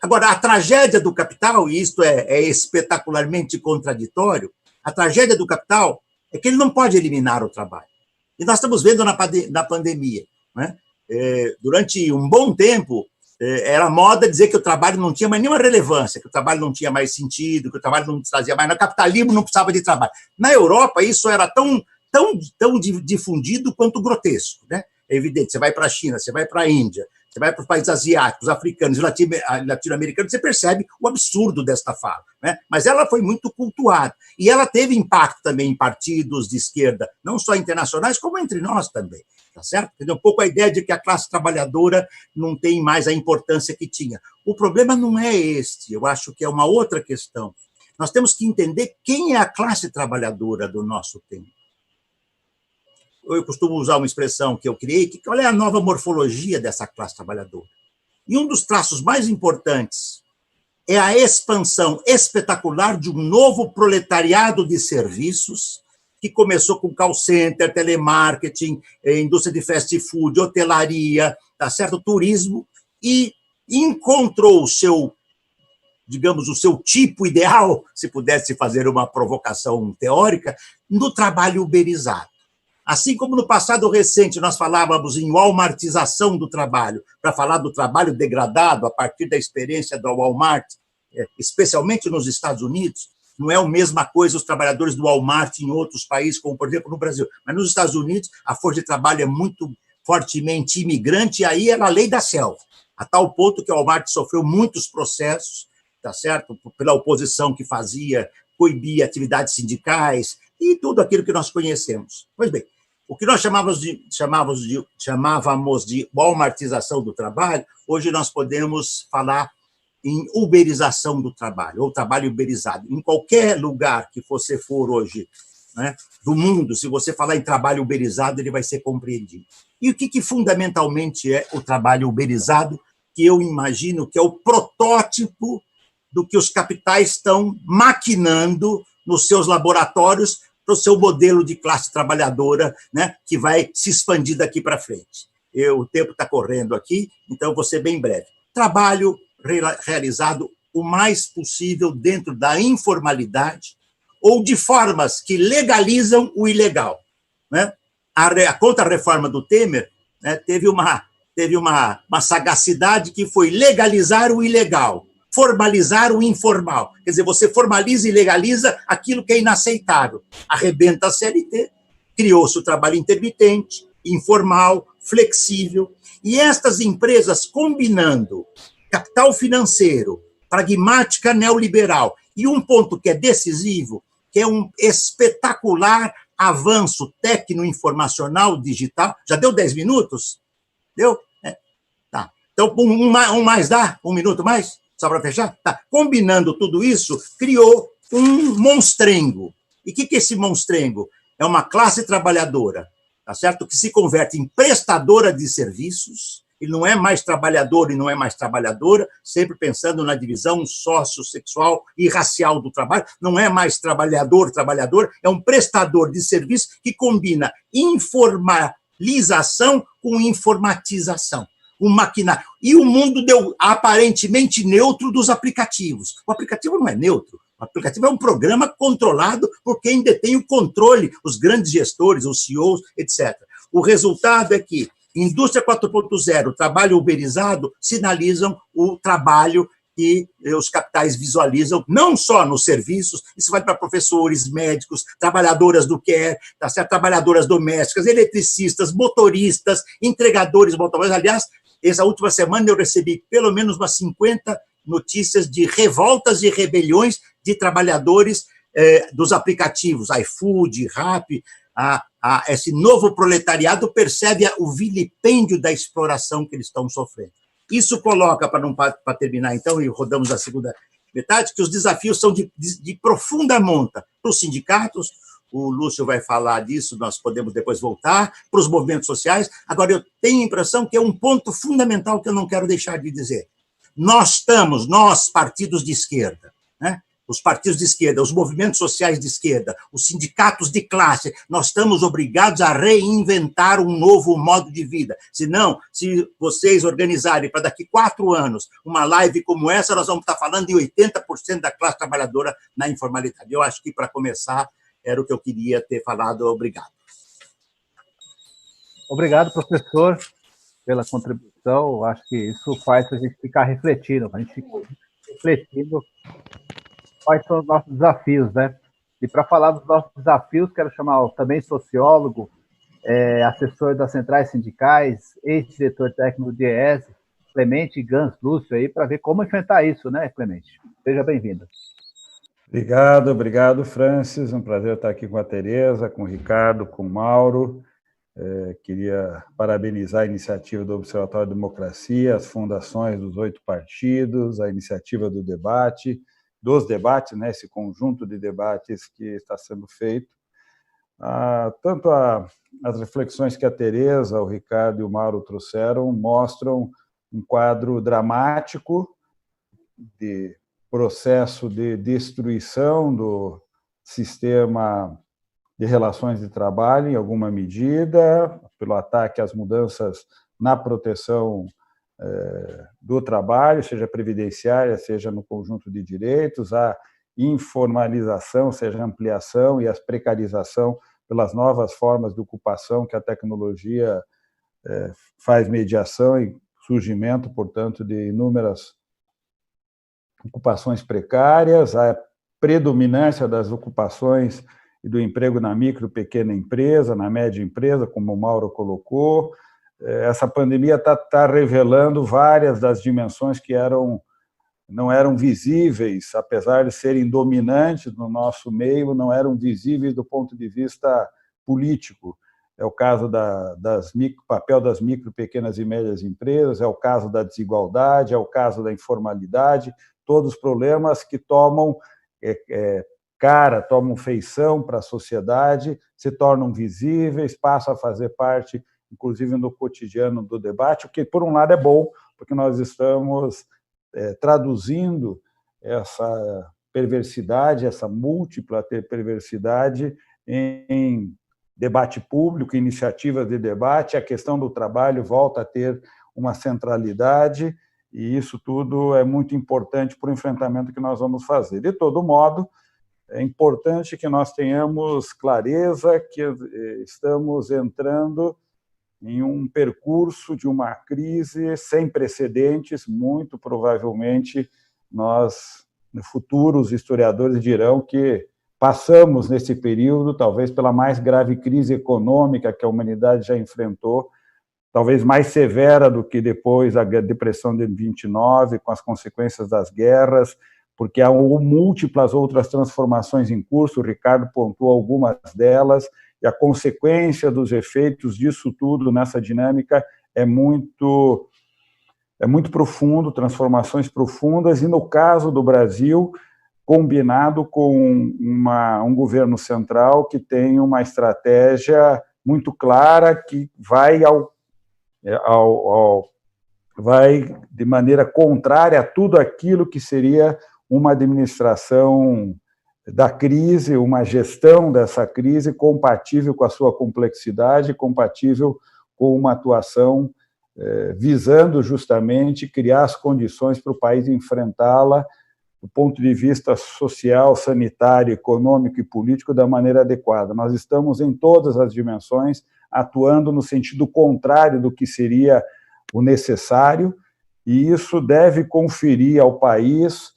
Agora, a tragédia do capital, e isto é espetacularmente contraditório, a tragédia do capital é que ele não pode eliminar o trabalho. E nós estamos vendo na pandemia, né? Durante um bom tempo, era moda dizer que o trabalho não tinha mais nenhuma relevância, que o trabalho não tinha mais sentido, que o trabalho não trazia mais. No capitalismo não precisava de trabalho. Na Europa, isso era tão difundido quanto grotesco, né? É evidente, você vai para a China, você vai para a Índia, você vai para os países asiáticos, africanos e latino-americanos, você percebe o absurdo desta fala, né? Mas ela foi muito cultuada. E ela teve impacto também em partidos de esquerda, não só internacionais, como entre nós também. Tá certo? Entendeu? Um pouco a ideia de que a classe trabalhadora não tem mais a importância que tinha. O problema não é este, eu acho que é uma outra questão. Nós temos que entender quem é a classe trabalhadora do nosso tempo. Eu costumo usar uma expressão que eu criei, que qual é a nova morfologia dessa classe trabalhadora. E um dos traços mais importantes é a expansão espetacular de um novo proletariado de serviços, que começou com call center, telemarketing, indústria de fast food, hotelaria, tá certo? Turismo, e encontrou o seu, digamos, o seu tipo ideal, se pudesse fazer uma provocação teórica, no trabalho uberizado. Assim como no passado recente nós falávamos em walmartização do trabalho, para falar do trabalho degradado a partir da experiência do Walmart, especialmente nos Estados Unidos. Não é a mesma coisa os trabalhadores do Walmart em outros países, como, por exemplo, no Brasil. Mas nos Estados Unidos, a força de trabalho é muito fortemente imigrante, e aí era a lei da selva, a tal ponto que o Walmart sofreu muitos processos, tá certo? Pela oposição que fazia, coibia atividades sindicais e tudo aquilo que nós conhecemos. Pois bem, o que nós chamávamos de walmartização do trabalho, hoje nós podemos falar em uberização do trabalho, ou trabalho uberizado. Em qualquer lugar que você for hoje, né, do mundo, se você falar em trabalho uberizado, ele vai ser compreendido. E o que fundamentalmente é o trabalho uberizado, que eu imagino que é o protótipo do que os capitais estão maquinando nos seus laboratórios para o seu modelo de classe trabalhadora, né, que vai se expandir daqui para frente. O tempo está correndo aqui, então eu vou ser bem breve. Trabalho realizado o mais possível dentro da informalidade ou de formas que legalizam o ilegal, né? A contra-reforma do Temer, né, teve uma sagacidade que foi legalizar o ilegal, formalizar o informal. Quer dizer, você formaliza e legaliza aquilo que é inaceitável. Arrebenta a CLT, criou-se o trabalho intermitente, informal, flexível, e estas empresas combinando capital financeiro, pragmática neoliberal, e um ponto que é decisivo, que é um espetacular avanço tecno-informacional digital. Já deu 10 minutos? Deu? Tá. Então, um mais dá? 1 minuto mais? Só para fechar? Tá. Combinando tudo isso, criou um monstrengo. E o que é esse monstrengo? É uma classe trabalhadora, tá certo? Que se converte em prestadora de serviços. Ele não é mais trabalhador e não é mais trabalhadora, sempre pensando na divisão sociossexual e racial do trabalho. Não é mais trabalhador, é um prestador de serviço que combina informalização com informatização. O maquinário. E o mundo deu aparentemente neutro dos aplicativos. O aplicativo não é neutro. O aplicativo é um programa controlado por quem detém o controle, os grandes gestores, os CEOs, etc. O resultado é que indústria 4.0, trabalho uberizado, sinalizam o trabalho que os capitais visualizam, não só nos serviços, isso vai para professores, médicos, trabalhadoras do care, tá certo? Trabalhadoras domésticas, eletricistas, motoristas, entregadores de motoboys. Aliás, essa última semana eu recebi pelo menos umas 50 notícias de revoltas e rebeliões de trabalhadores dos aplicativos, iFood, Rappi, esse novo proletariado percebe o vilipêndio da exploração que eles estão sofrendo. Isso coloca, para terminar, então, e rodamos a segunda metade, que os desafios são de profunda monta para os sindicatos, o Lúcio vai falar disso, nós podemos depois voltar, para os movimentos sociais. Agora, eu tenho a impressão que é um ponto fundamental que eu não quero deixar de dizer. Nós, partidos de esquerda, né? Os partidos de esquerda, os movimentos sociais de esquerda, os sindicatos de classe, nós estamos obrigados a reinventar um novo modo de vida. Senão, se vocês organizarem para daqui 4 anos uma live como essa, nós vamos estar falando de 80% da classe trabalhadora na informalidade. Eu acho que, para começar, era o que eu queria ter falado. Obrigado. Obrigado, professor, pela contribuição. Acho que isso faz a gente ficar refletindo, quais são os nossos desafios, né? E para falar dos nossos desafios, quero chamar também sociólogo, assessor das centrais sindicais, ex-diretor técnico de IES, Clemente Gans Lúcio, aí, para ver como enfrentar isso, né, Clemente? Seja bem-vindo. Obrigado, Francis. Um prazer estar aqui com a Tereza, com o Ricardo, com o Mauro. Queria parabenizar a iniciativa do Observatório da Democracia, as fundações dos 8 partidos, a iniciativa dos debates, né, esse conjunto de debates que está sendo feito. Tanto as reflexões que a Tereza, o Ricardo e o Mauro trouxeram mostram um quadro dramático de processo de destruição do sistema de relações de trabalho, em alguma medida, pelo ataque às mudanças na proteção do trabalho, seja previdenciária, seja no conjunto de direitos, a informalização, seja a ampliação e a precarização pelas novas formas de ocupação que a tecnologia faz mediação e surgimento, portanto, de inúmeras ocupações precárias, a predominância das ocupações e do emprego na micro e pequena empresa, na média empresa, como o Mauro colocou. Essa pandemia está revelando várias das dimensões que não eram visíveis, apesar de serem dominantes no nosso meio, não eram visíveis do ponto de vista político. É o caso papel das micro, pequenas e médias empresas, é o caso da desigualdade, é o caso da informalidade, todos os problemas que tomam tomam feição para a sociedade, se tornam visíveis, passam a fazer parte, inclusive, no cotidiano do debate, o que, por um lado, é bom, porque nós estamos traduzindo essa perversidade, essa múltipla perversidade em debate público, iniciativas de debate, a questão do trabalho volta a ter uma centralidade, e isso tudo é muito importante para o enfrentamento que nós vamos fazer. De todo modo, é importante que nós tenhamos clareza que estamos entrando em um percurso de uma crise sem precedentes. Muito provavelmente nós, no futuro, os historiadores dirão que passamos nesse período talvez pela mais grave crise econômica que a humanidade já enfrentou, talvez mais severa do que depois a depressão de 29, com as consequências das guerras, porque há múltiplas outras transformações em curso, o Ricardo pontuou algumas delas, e a consequência dos efeitos disso tudo nessa dinâmica é muito profundo, transformações profundas, e no caso do Brasil, combinado com um governo central que tem uma estratégia muito clara, que vai de maneira contrária a tudo aquilo que seria uma administração da crise, uma gestão dessa crise compatível com a sua complexidade, compatível com uma atuação visando justamente criar as condições para o país enfrentá-la do ponto de vista social, sanitário, econômico e político da maneira adequada. Nós estamos em todas as dimensões atuando no sentido contrário do que seria o necessário, e isso deve conferir ao país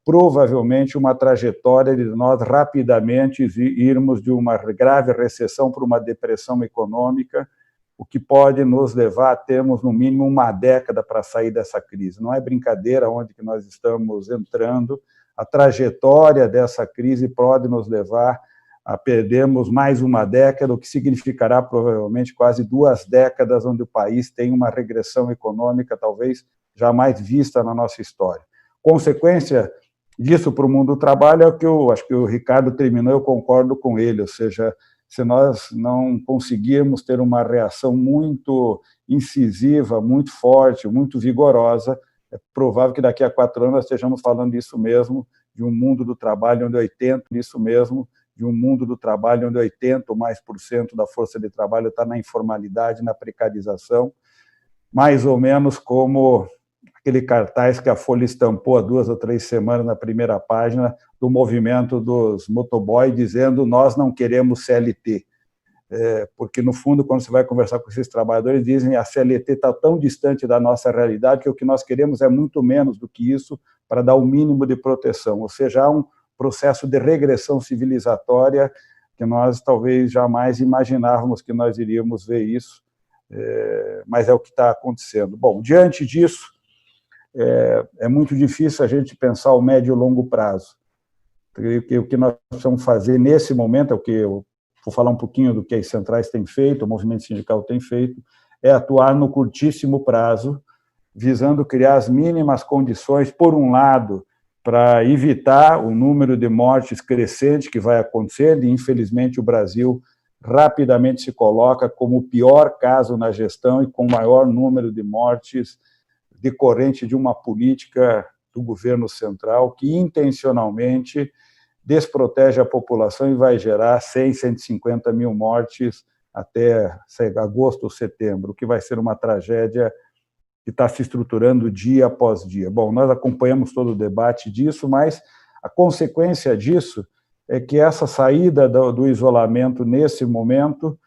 provavelmente uma trajetória de nós rapidamente irmos de uma grave recessão para uma depressão econômica, o que pode nos levar a termos, no mínimo, uma década para sair dessa crise. Não é brincadeira onde que nós estamos entrando. a trajetória dessa crise pode nos levar a perdermos mais uma década, o que significará provavelmente quase 2 décadas onde o país tem uma regressão econômica talvez jamais vista na nossa história. Consequência disso para o mundo do trabalho é o que eu acho que o Ricardo terminou, eu concordo com ele, ou seja, se nós não conseguirmos ter uma reação muito incisiva, muito forte, muito vigorosa, é provável que daqui a 4 anos nós estejamos falando disso mesmo, de um mundo do trabalho onde 80%, isso mesmo, de um mundo do trabalho onde 80% ou mais por cento da força de trabalho está na informalidade, na precarização, mais ou menos como aquele cartaz que a Folha estampou há 2 ou 3 semanas na primeira página do movimento dos motoboys dizendo nós não queremos CLT. Porque, no fundo, quando você vai conversar com esses trabalhadores, dizem que a CLT está tão distante da nossa realidade que o que nós queremos é muito menos do que isso para dar o mínimo de proteção. Ou seja, há um processo de regressão civilizatória que nós talvez jamais imaginávamos que nós iríamos ver isso, mas é o que está acontecendo. Bom, diante disso, é muito difícil a gente pensar o médio e longo prazo. O que nós precisamos fazer nesse momento, é o que eu vou falar um pouquinho do que as centrais têm feito, o movimento sindical tem feito, é atuar no curtíssimo prazo, visando criar as mínimas condições, por um lado, para evitar o número de mortes crescente que vai acontecer, e infelizmente o Brasil rapidamente se coloca como o pior caso na gestão e com o maior número de mortes decorrente de uma política do governo central que intencionalmente desprotege a população e vai gerar 100, 150 mil mortes até agosto ou setembro, o que vai ser uma tragédia que está se estruturando dia após dia. Bom, nós acompanhamos todo o debate disso, mas a consequência disso é que essa saída do isolamento nesse momento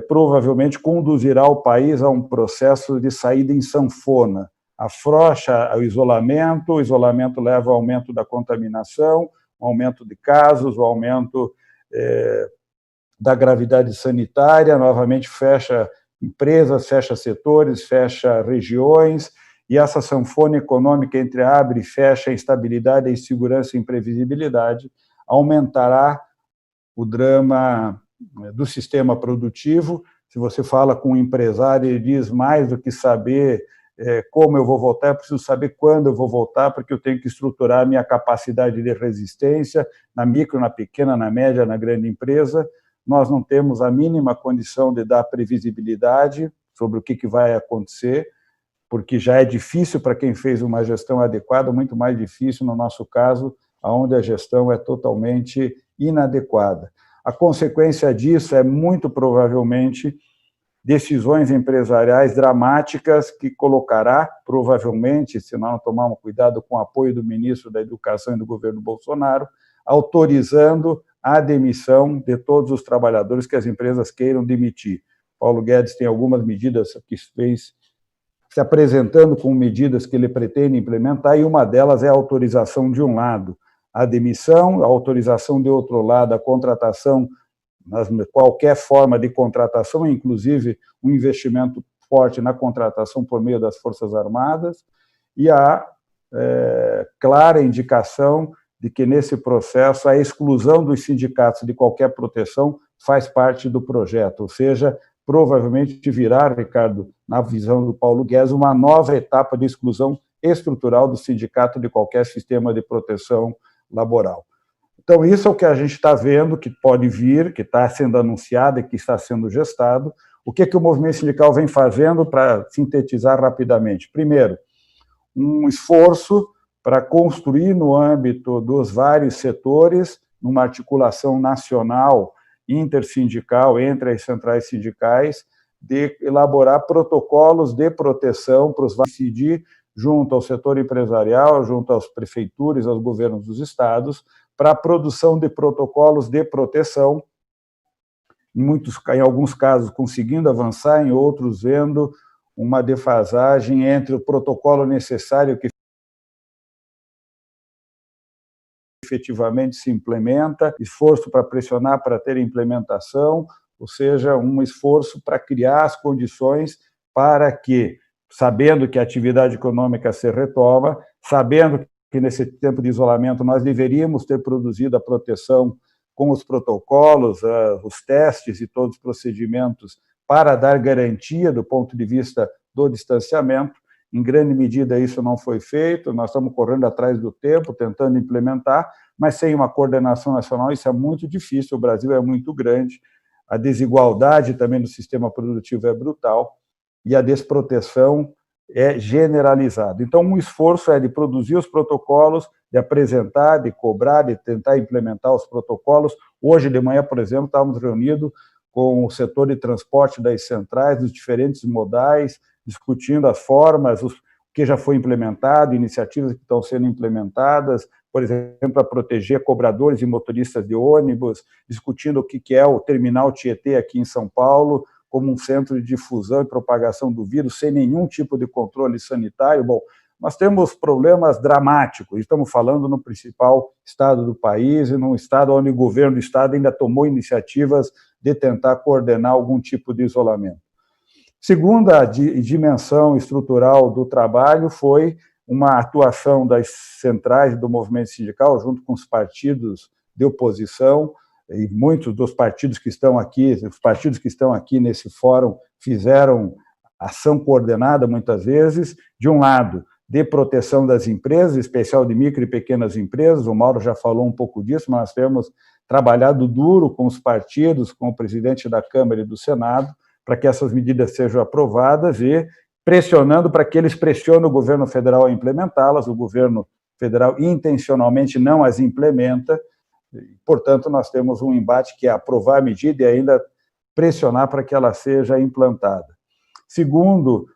provavelmente conduzirá o país a um processo de saída em sanfona. Afrouxa o isolamento leva ao aumento da contaminação, o aumento de casos, o aumento da gravidade sanitária, novamente fecha empresas, fecha setores, fecha regiões, e essa sanfona econômica entre abre e fecha, a instabilidade, a insegurança e a imprevisibilidade aumentará o drama do sistema produtivo. Se você fala com um empresário, ele diz mais do que saber como eu vou voltar, eu preciso saber quando eu vou voltar, porque eu tenho que estruturar a minha capacidade de resistência na micro, na pequena, na média, na grande empresa. Nós não temos a mínima condição de dar previsibilidade sobre o que vai acontecer, porque já é difícil para quem fez uma gestão adequada, muito mais difícil no nosso caso, onde a gestão é totalmente inadequada. A consequência disso é, muito provavelmente, decisões empresariais dramáticas que colocará, provavelmente, se não tomarmos cuidado com o apoio do ministro da Educação e do governo Bolsonaro, autorizando a demissão de todos os trabalhadores que as empresas queiram demitir. Paulo Guedes tem algumas medidas que fez se apresentando com medidas que ele pretende implementar, e uma delas é a autorização, de um lado, a demissão, a autorização, de outro lado, a contratação, qualquer forma de contratação, inclusive um investimento forte na contratação por meio das Forças Armadas, e a clara indicação de que, nesse processo, a exclusão dos sindicatos de qualquer proteção faz parte do projeto, ou seja, provavelmente virá, Ricardo, na visão do Paulo Guedes, uma nova etapa de exclusão estrutural do sindicato de qualquer sistema de proteção laboral. Então, isso é o que a gente está vendo, que pode vir, que está sendo anunciado e que está sendo gestado. O que o movimento sindical vem fazendo, para sintetizar rapidamente? Primeiro, um esforço para construir, no âmbito dos vários setores, numa articulação nacional, intersindical, entre as centrais sindicais, de elaborar protocolos de proteção para os incidir junto ao setor empresarial, junto às prefeituras, aos governos dos estados, para a produção de protocolos de proteção, em alguns casos conseguindo avançar, em outros vendo uma defasagem entre o protocolo necessário que efetivamente se implementa, esforço para pressionar para ter implementação, ou seja, um esforço para criar as condições para que, sabendo que a atividade econômica se retoma, sabendo que nesse tempo de isolamento nós deveríamos ter produzido a proteção com os protocolos, os testes e todos os procedimentos para dar garantia do ponto de vista do distanciamento. Em grande medida isso não foi feito, nós estamos correndo atrás do tempo, tentando implementar, mas sem uma coordenação nacional isso é muito difícil, o Brasil é muito grande, a desigualdade também no sistema produtivo é brutal e a desproteção é generalizada. Então, um esforço é de produzir os protocolos, de apresentar, de cobrar, de tentar implementar os protocolos. Hoje de manhã, por exemplo, estávamos reunidos com o setor de transporte das centrais, dos diferentes modais, discutindo as formas, o que já foi implementado, iniciativas que estão sendo implementadas, por exemplo, para proteger cobradores e motoristas de ônibus, discutindo o que é o terminal Tietê aqui em São Paulo, como um centro de difusão e propagação do vírus, sem nenhum tipo de controle sanitário. Bom, nós temos problemas dramáticos, estamos falando no principal estado do país e num estado onde o governo do estado ainda tomou iniciativas de tentar coordenar algum tipo de isolamento. Segunda dimensão estrutural do trabalho foi uma atuação das centrais do movimento sindical junto com os partidos de oposição, e muitos dos partidos que estão aqui, os partidos que estão aqui nesse fórum fizeram ação coordenada muitas vezes, de um lado, de proteção das empresas, em especial de micro e pequenas empresas, o Mauro já falou um pouco disso, mas nós temos trabalhado duro com os partidos, com o presidente da Câmara e do Senado, para que essas medidas sejam aprovadas e pressionando para que eles pressionem o governo federal a implementá-las, o governo federal intencionalmente não as implementa. Portanto, nós temos um embate que é aprovar a medida e ainda pressionar para que ela seja implantada. Segundo,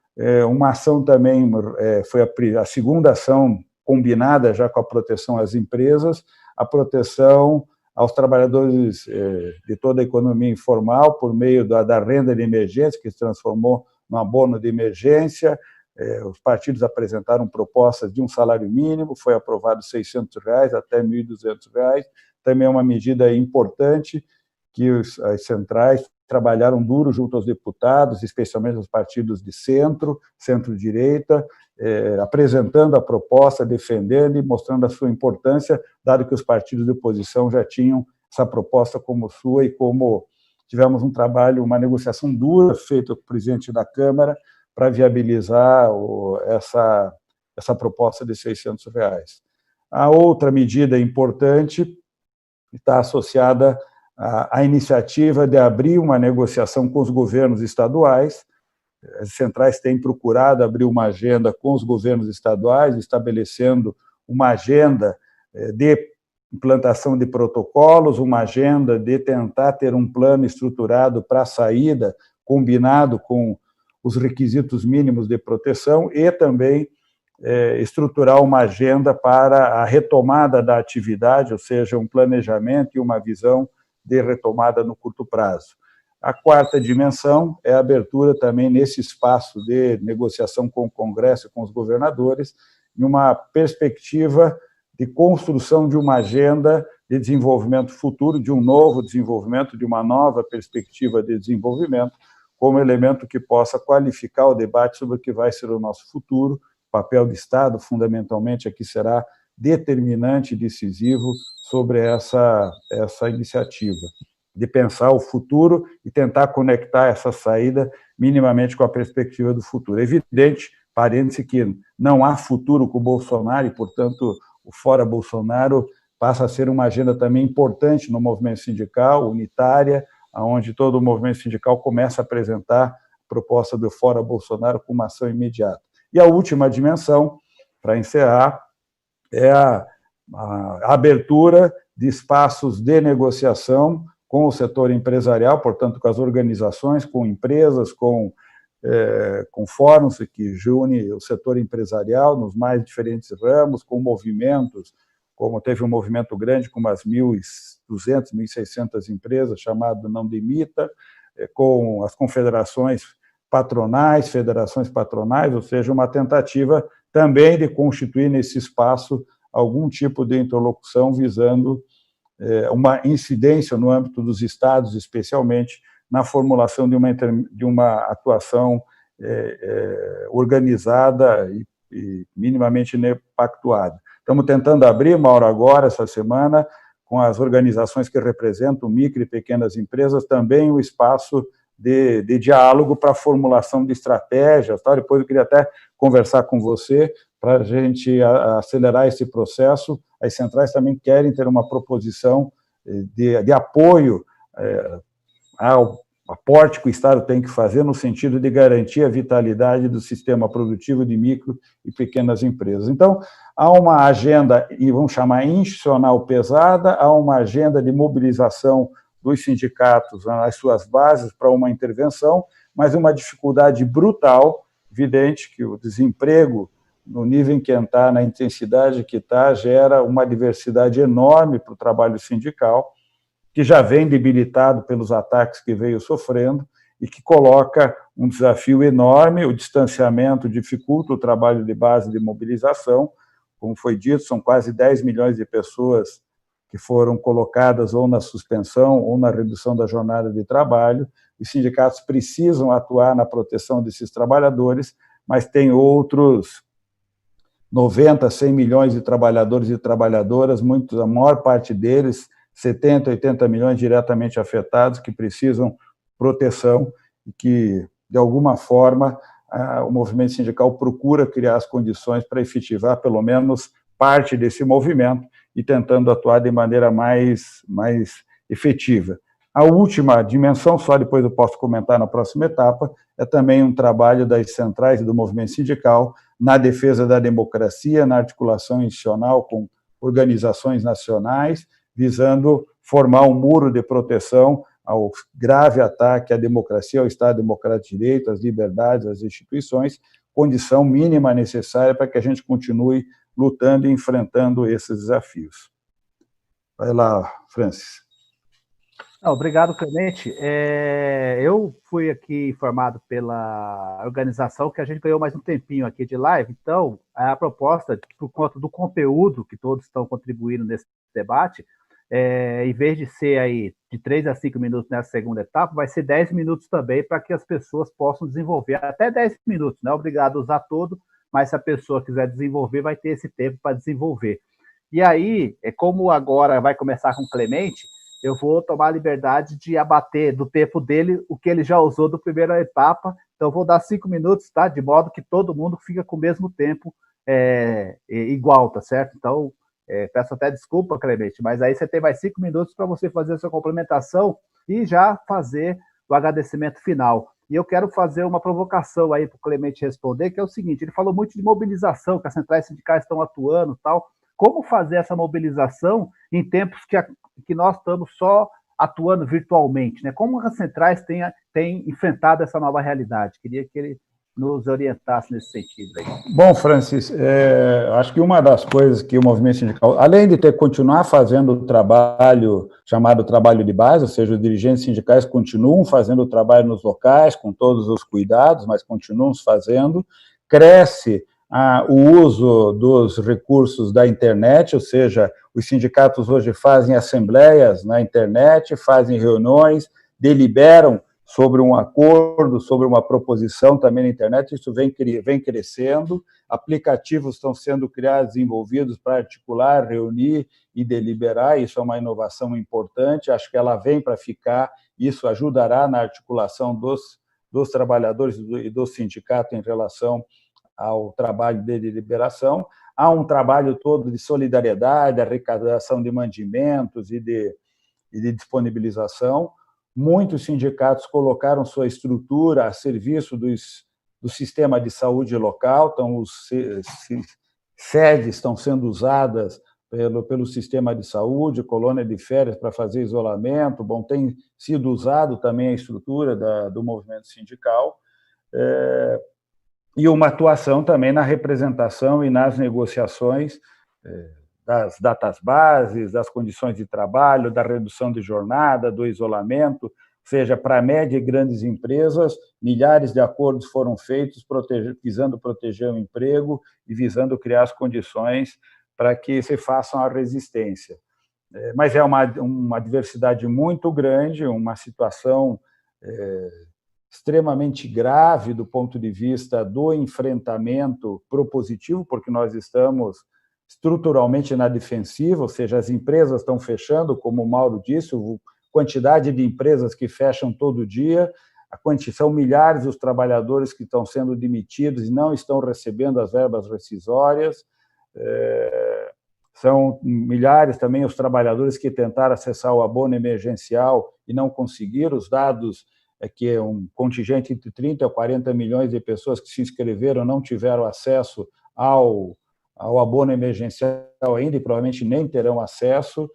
uma ação também, foi a segunda ação combinada já com a proteção às empresas, a proteção aos trabalhadores de toda a economia informal por meio da renda de emergência, que se transformou num abono de emergência. Os partidos apresentaram propostas de um salário mínimo, foi aprovado R$600 até R$1.200, também é uma medida importante que as centrais trabalharam duro junto aos deputados, especialmente os partidos de centro, centro-direita, apresentando a proposta, defendendo e mostrando a sua importância, dado que os partidos de oposição já tinham essa proposta como sua e como tivemos um trabalho, uma negociação dura feita com o presidente da Câmara para viabilizar essa proposta de R$600. A outra medida importante está associada à iniciativa de abrir uma negociação com os governos estaduais. As centrais têm procurado abrir uma agenda com os governos estaduais, estabelecendo uma agenda de implantação de protocolos, uma agenda de tentar ter um plano estruturado para a saída, combinado com os requisitos mínimos de proteção e também estruturar uma agenda para a retomada da atividade, ou seja, um planejamento e uma visão de retomada no curto prazo. A quarta dimensão é a abertura também nesse espaço de negociação com o Congresso e com os governadores, em uma perspectiva de construção de uma agenda de desenvolvimento futuro, de um novo desenvolvimento, de uma nova perspectiva de desenvolvimento, como elemento que possa qualificar o debate sobre o que vai ser o nosso futuro. O papel do Estado, fundamentalmente, aqui será determinante e decisivo sobre essa iniciativa, de pensar o futuro e tentar conectar essa saída minimamente com a perspectiva do futuro. É evidente, parêntese, que não há futuro com o Bolsonaro e, portanto, o Fora Bolsonaro passa a ser uma agenda também importante no movimento sindical, unitária, onde todo o movimento sindical começa a apresentar a proposta do Fora Bolsonaro com uma ação imediata. E a última dimensão, para encerrar, é a abertura de espaços de negociação com o setor empresarial, portanto, com as organizações, com empresas, com fóruns que une o setor empresarial nos mais diferentes ramos, com movimentos, como teve um movimento grande com umas 1.200, 1.600 empresas, chamado Não Demita, com as confederações patronais, federações patronais, ou seja, uma tentativa também de constituir nesse espaço algum tipo de interlocução visando uma incidência no âmbito dos estados, especialmente na formulação de uma atuação organizada e minimamente pactuada. Estamos tentando abrir, Mauro, agora, essa semana, com as organizações que representam micro e pequenas empresas, também o espaço de diálogo para a formulação de estratégias. Tá? Depois eu queria até conversar com você para a gente acelerar esse processo. As centrais também querem ter uma proposição de apoio ao aporte que o Estado tem que fazer no sentido de garantir a vitalidade do sistema produtivo de micro e pequenas empresas. Então, há uma agenda, e vamos chamar institucional pesada, há uma agenda de mobilização dos sindicatos nas suas bases para uma intervenção, mas uma dificuldade brutal, evidente que o desemprego, no nível em que está, na intensidade que está, gera uma diversidade enorme para o trabalho sindical, que já vem debilitado pelos ataques que veio sofrendo e que coloca um desafio enorme. O distanciamento dificulta o trabalho de base de mobilização. Como foi dito, são quase 10 milhões de pessoas que foram colocadas ou na suspensão ou na redução da jornada de trabalho. Os sindicatos precisam atuar na proteção desses trabalhadores, mas tem outros 90, 100 milhões de trabalhadores e trabalhadoras, a maior parte deles, 70, 80 milhões diretamente afetados, que precisam proteção e que, de alguma forma, o movimento sindical procura criar as condições para efetivar, pelo menos, parte desse movimento e tentando atuar de maneira mais efetiva. A última dimensão, só depois eu posso comentar na próxima etapa, é também um trabalho das centrais e do movimento sindical na defesa da democracia, na articulação institucional com organizações nacionais, visando formar um muro de proteção ao grave ataque à democracia, ao Estado Democrático de Direito, às liberdades, às instituições, condição mínima necessária para que a gente continue lutando e enfrentando esses desafios. Vai lá, Francis. Obrigado, Clemente. Eu fui aqui informado pela organização que a gente ganhou mais um tempinho aqui de live, então a proposta, por conta do conteúdo que todos estão contribuindo nesse debate, em vez de ser aí de 3 a 5 minutos nessa segunda etapa, vai ser 10 minutos também para que as pessoas possam desenvolver, até 10 minutos, não é obrigado a usar todo, mas se a pessoa quiser desenvolver, vai ter esse tempo para desenvolver. E aí, como agora vai começar com o Clemente, eu vou tomar a liberdade de abater do tempo dele o que ele já usou da primeira etapa, então vou dar 5 minutos, tá? De modo que todo mundo fica com o mesmo tempo igual, tá certo? Então, peço até desculpa, Clemente, mas aí você tem mais 5 minutos para você fazer a sua complementação e já fazer o agradecimento final. E eu quero fazer uma provocação aí para o Clemente responder, que é o seguinte, ele falou muito de mobilização, que as centrais sindicais estão atuando e tal. Como fazer essa mobilização em tempos que nós estamos só atuando virtualmente, né? Como as centrais têm enfrentado essa nova realidade? Queria que ele nos orientasse nesse sentido aí. Bom, Francis, acho que uma das coisas que o movimento sindical, além de continuar fazendo o trabalho chamado trabalho de base, ou seja, os dirigentes sindicais continuam fazendo o trabalho nos locais, com todos os cuidados, mas continuam fazendo, cresce o uso dos recursos da internet, ou seja, os sindicatos hoje fazem assembleias na internet, fazem reuniões, deliberam sobre um acordo, sobre uma proposição também na internet, isso vem crescendo, aplicativos estão sendo criados, desenvolvidos para articular, reunir e deliberar, isso é uma inovação importante, acho que ela vem para ficar, isso ajudará na articulação dos trabalhadores e do sindicato em relação ao trabalho de deliberação. Há um trabalho todo de solidariedade, arrecadação de mantimentos e de disponibilização. Muitos sindicatos colocaram sua estrutura a serviço do sistema de saúde local, então os sedes estão sendo usadas pelo sistema de saúde, colônia de férias para fazer isolamento, tem sido usado também a estrutura do movimento sindical, e uma atuação também na representação e nas negociações das datas bases, das condições de trabalho, da redução de jornada, do isolamento, ou seja, para média e grandes empresas, milhares de acordos foram feitos visando proteger o emprego e visando criar as condições para que se façam a resistência. Mas é uma diversidade muito grande, uma situação extremamente grave do ponto de vista do enfrentamento propositivo, porque nós estamos estruturalmente na defensiva, ou seja, as empresas estão fechando, como o Mauro disse, a quantidade de empresas que fecham todo dia, são milhares os trabalhadores que estão sendo demitidos e não estão recebendo as verbas rescisórias, são milhares também os trabalhadores que tentaram acessar o abono emergencial e não conseguiram. Os dados é que é um contingente entre 30 a 40 milhões de pessoas que se inscreveram não tiveram acesso ao abono emergencial ainda e provavelmente nem terão acesso.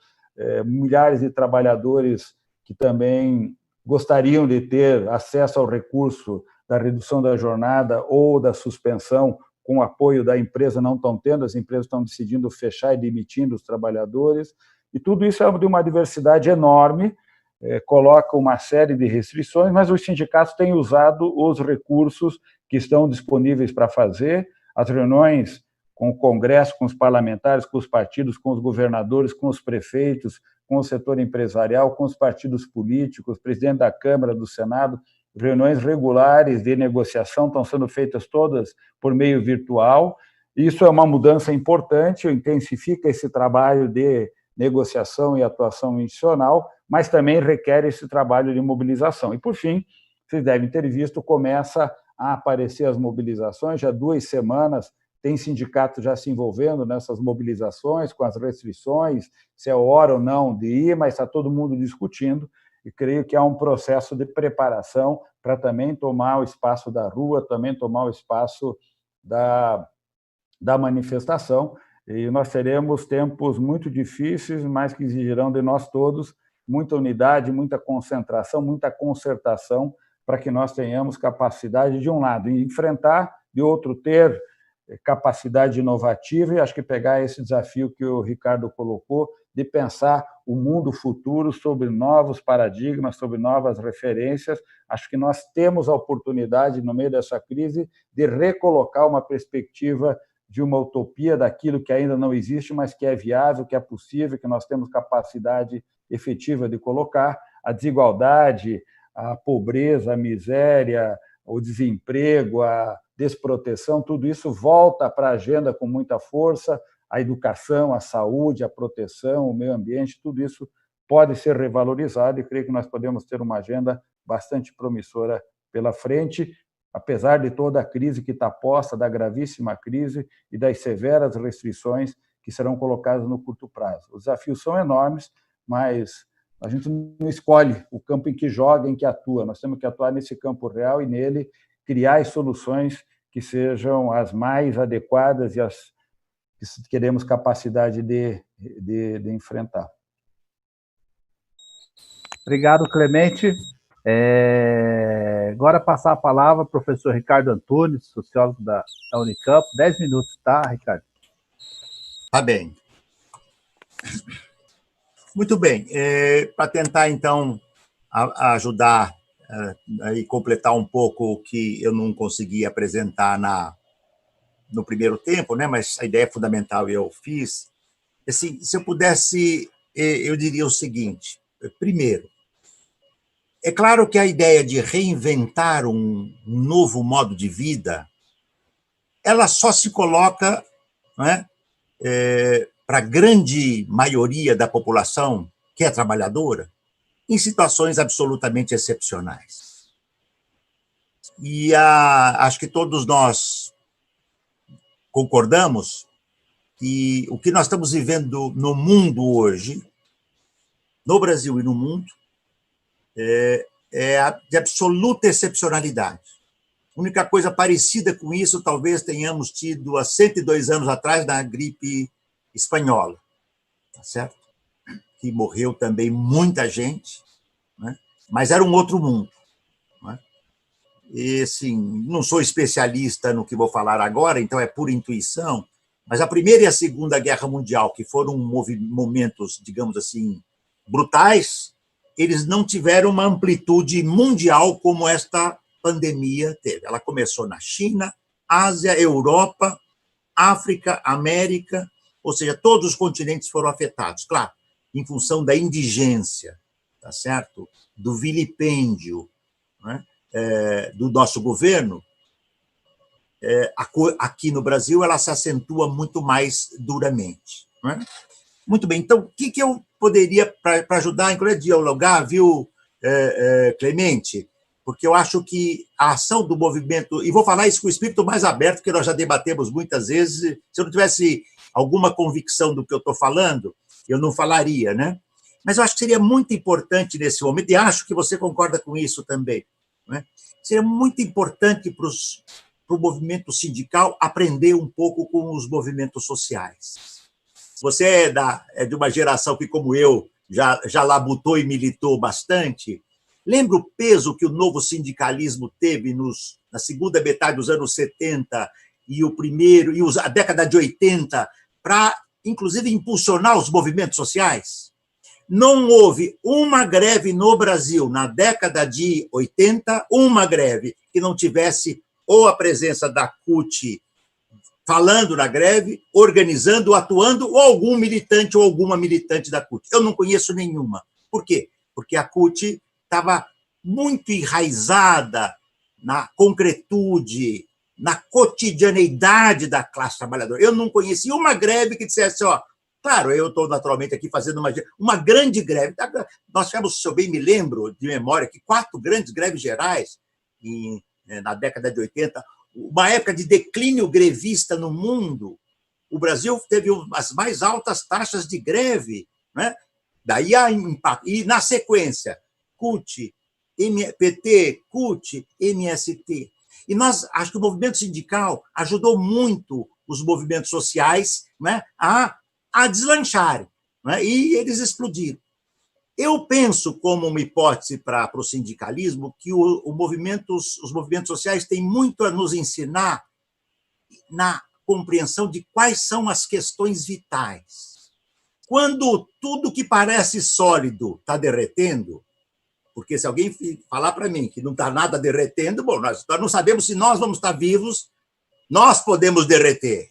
Milhares de trabalhadores que também gostariam de ter acesso ao recurso da redução da jornada ou da suspensão com o apoio da empresa não estão tendo, as empresas estão decidindo fechar e demitindo os trabalhadores, e tudo isso é de uma diversidade enorme, coloca uma série de restrições, mas os sindicatos têm usado os recursos que estão disponíveis para fazer, as reuniões com o Congresso, com os parlamentares, com os partidos, com os governadores, com os prefeitos, com o setor empresarial, com os partidos políticos, presidente da Câmara, do Senado, reuniões regulares de negociação estão sendo feitas todas por meio virtual. Isso é uma mudança importante, intensifica esse trabalho de negociação e atuação institucional, mas também requer esse trabalho de mobilização. E, por fim, vocês devem ter visto, começa a aparecer as mobilizações, já 2 semanas tem sindicatos já se envolvendo nessas mobilizações, com as restrições, se é hora ou não de ir, mas está todo mundo discutindo, e creio que há um processo de preparação para também tomar o espaço da rua, também tomar o espaço da manifestação, e nós teremos tempos muito difíceis, mas que exigirão de nós todos muita unidade, muita concentração, muita concertação, para que nós tenhamos capacidade, de um lado, de enfrentar, de outro, ter capacidade inovativa, e acho que pegar esse desafio que o Ricardo colocou, de pensar o mundo futuro sobre novos paradigmas, sobre novas referências. Acho que nós temos a oportunidade, no meio dessa crise, de recolocar uma perspectiva de uma utopia daquilo que ainda não existe, mas que é viável, que é possível, que nós temos capacidade efetiva de colocar. A desigualdade, a pobreza, a miséria, o desemprego, a desproteção, tudo isso volta para a agenda com muita força. A educação, a saúde, a proteção, o meio ambiente, tudo isso pode ser revalorizado, e creio que nós podemos ter uma agenda bastante promissora pela frente, apesar de toda a crise que está posta, da gravíssima crise e das severas restrições que serão colocadas no curto prazo. Os desafios são enormes, mas a gente não escolhe o campo em que joga, em que atua. Nós temos que atuar nesse campo real e nele criar as soluções que sejam as mais adequadas e as que teremos capacidade de enfrentar. Obrigado, Clemente. Agora passar a palavra ao professor Ricardo Antunes, sociólogo da Unicamp. 10 minutos, tá, Ricardo? Tá bem. Muito bem. Para tentar, então, ajudar e completar um pouco o que eu não consegui apresentar no primeiro tempo, né? Mas a ideia fundamental eu fiz. Assim, se eu pudesse, eu diria o seguinte: primeiro, é claro que a ideia de reinventar um novo modo de vida, ela só se coloca, né, para a grande maioria da população que é trabalhadora, em situações absolutamente excepcionais. E acho que todos nós concordamos que o que nós estamos vivendo no mundo hoje, no Brasil e no mundo, é de absoluta excepcionalidade. A única coisa parecida com isso talvez tenhamos tido há 102 anos atrás na gripe espanhola, tá certo? Que morreu também muita gente, né? Mas era um outro mundo. Né? E, assim, não sou especialista no que vou falar agora, então é pura intuição, mas a Primeira e a Segunda Guerra Mundial, que foram momentos, digamos assim, brutais, eles não tiveram uma amplitude mundial como esta pandemia teve. Ela começou na China, Ásia, Europa, África, América, ou seja, todos os continentes foram afetados, claro, em função da indigência, tá certo? Do vilipêndio, né? Do nosso governo, aqui no Brasil, ela se acentua muito mais duramente. Não é? Muito bem, então, o que eu poderia, para ajudar, inclusive, a dialogar, viu, Clemente? Porque eu acho que a ação do movimento, e vou falar isso com o espírito mais aberto, porque nós já debatemos muitas vezes, se eu não tivesse alguma convicção do que eu estou falando, eu não falaria, né? Mas eu acho que seria muito importante nesse momento, e acho que você concorda com isso também, né? Seria muito importante para o movimento sindical aprender um pouco com os movimentos sociais. Você é de uma geração que, como eu, já labutou e militou bastante. Lembra o peso que o novo sindicalismo teve na segunda metade dos anos 70 e a década de 80 para, inclusive, impulsionar os movimentos sociais? Não houve uma greve no Brasil, na década de 80, uma greve que não tivesse ou a presença da CUT falando na greve, organizando, atuando, ou algum militante ou alguma militante da CUT. Eu não conheço nenhuma. Por quê? Porque a CUT estava muito enraizada na concretude, na cotidianeidade da classe trabalhadora. Eu não conheci uma greve que dissesse, claro, eu estou naturalmente aqui fazendo uma grande greve. Nós tivemos, se eu bem me lembro, de memória, que 4 grandes greves gerais na década de 80, uma época de declínio grevista no mundo. O Brasil teve as mais altas taxas de greve, né? Daí há impacto. E, na sequência, CUT, PT, CUT, MST. E acho que o movimento sindical ajudou muito os movimentos sociais, né, a deslancharem, né, e eles explodiram. Eu penso, como uma hipótese para o sindicalismo, que os movimentos sociais têm muito a nos ensinar na compreensão de quais são as questões vitais. Quando tudo que parece sólido está derretendo, porque se alguém falar para mim que não está nada derretendo, bom, nós não sabemos se nós vamos estar vivos, nós podemos derreter.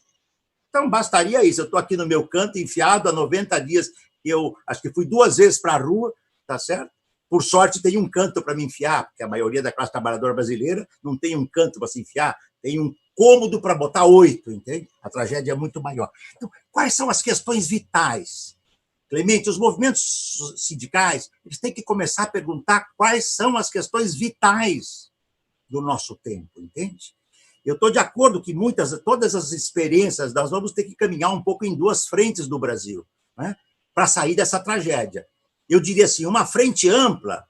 Então, bastaria isso. Eu estou aqui no meu canto, enfiado há 90 dias. Eu acho que fui 2 vezes para a rua, tá certo? Por sorte, tem um canto para me enfiar, porque a maioria da classe trabalhadora brasileira não tem um canto para se enfiar, tem um cômodo para botar 8, entende? A tragédia é muito maior. Então, quais são as questões vitais? Clemente, os movimentos sindicais, eles têm que começar a perguntar quais são as questões vitais do nosso tempo, entende? Eu estou de acordo que todas as experiências, nós vamos ter que caminhar um pouco em 2 frentes do Brasil, né, para sair dessa tragédia. Eu diria assim, uma frente ampla,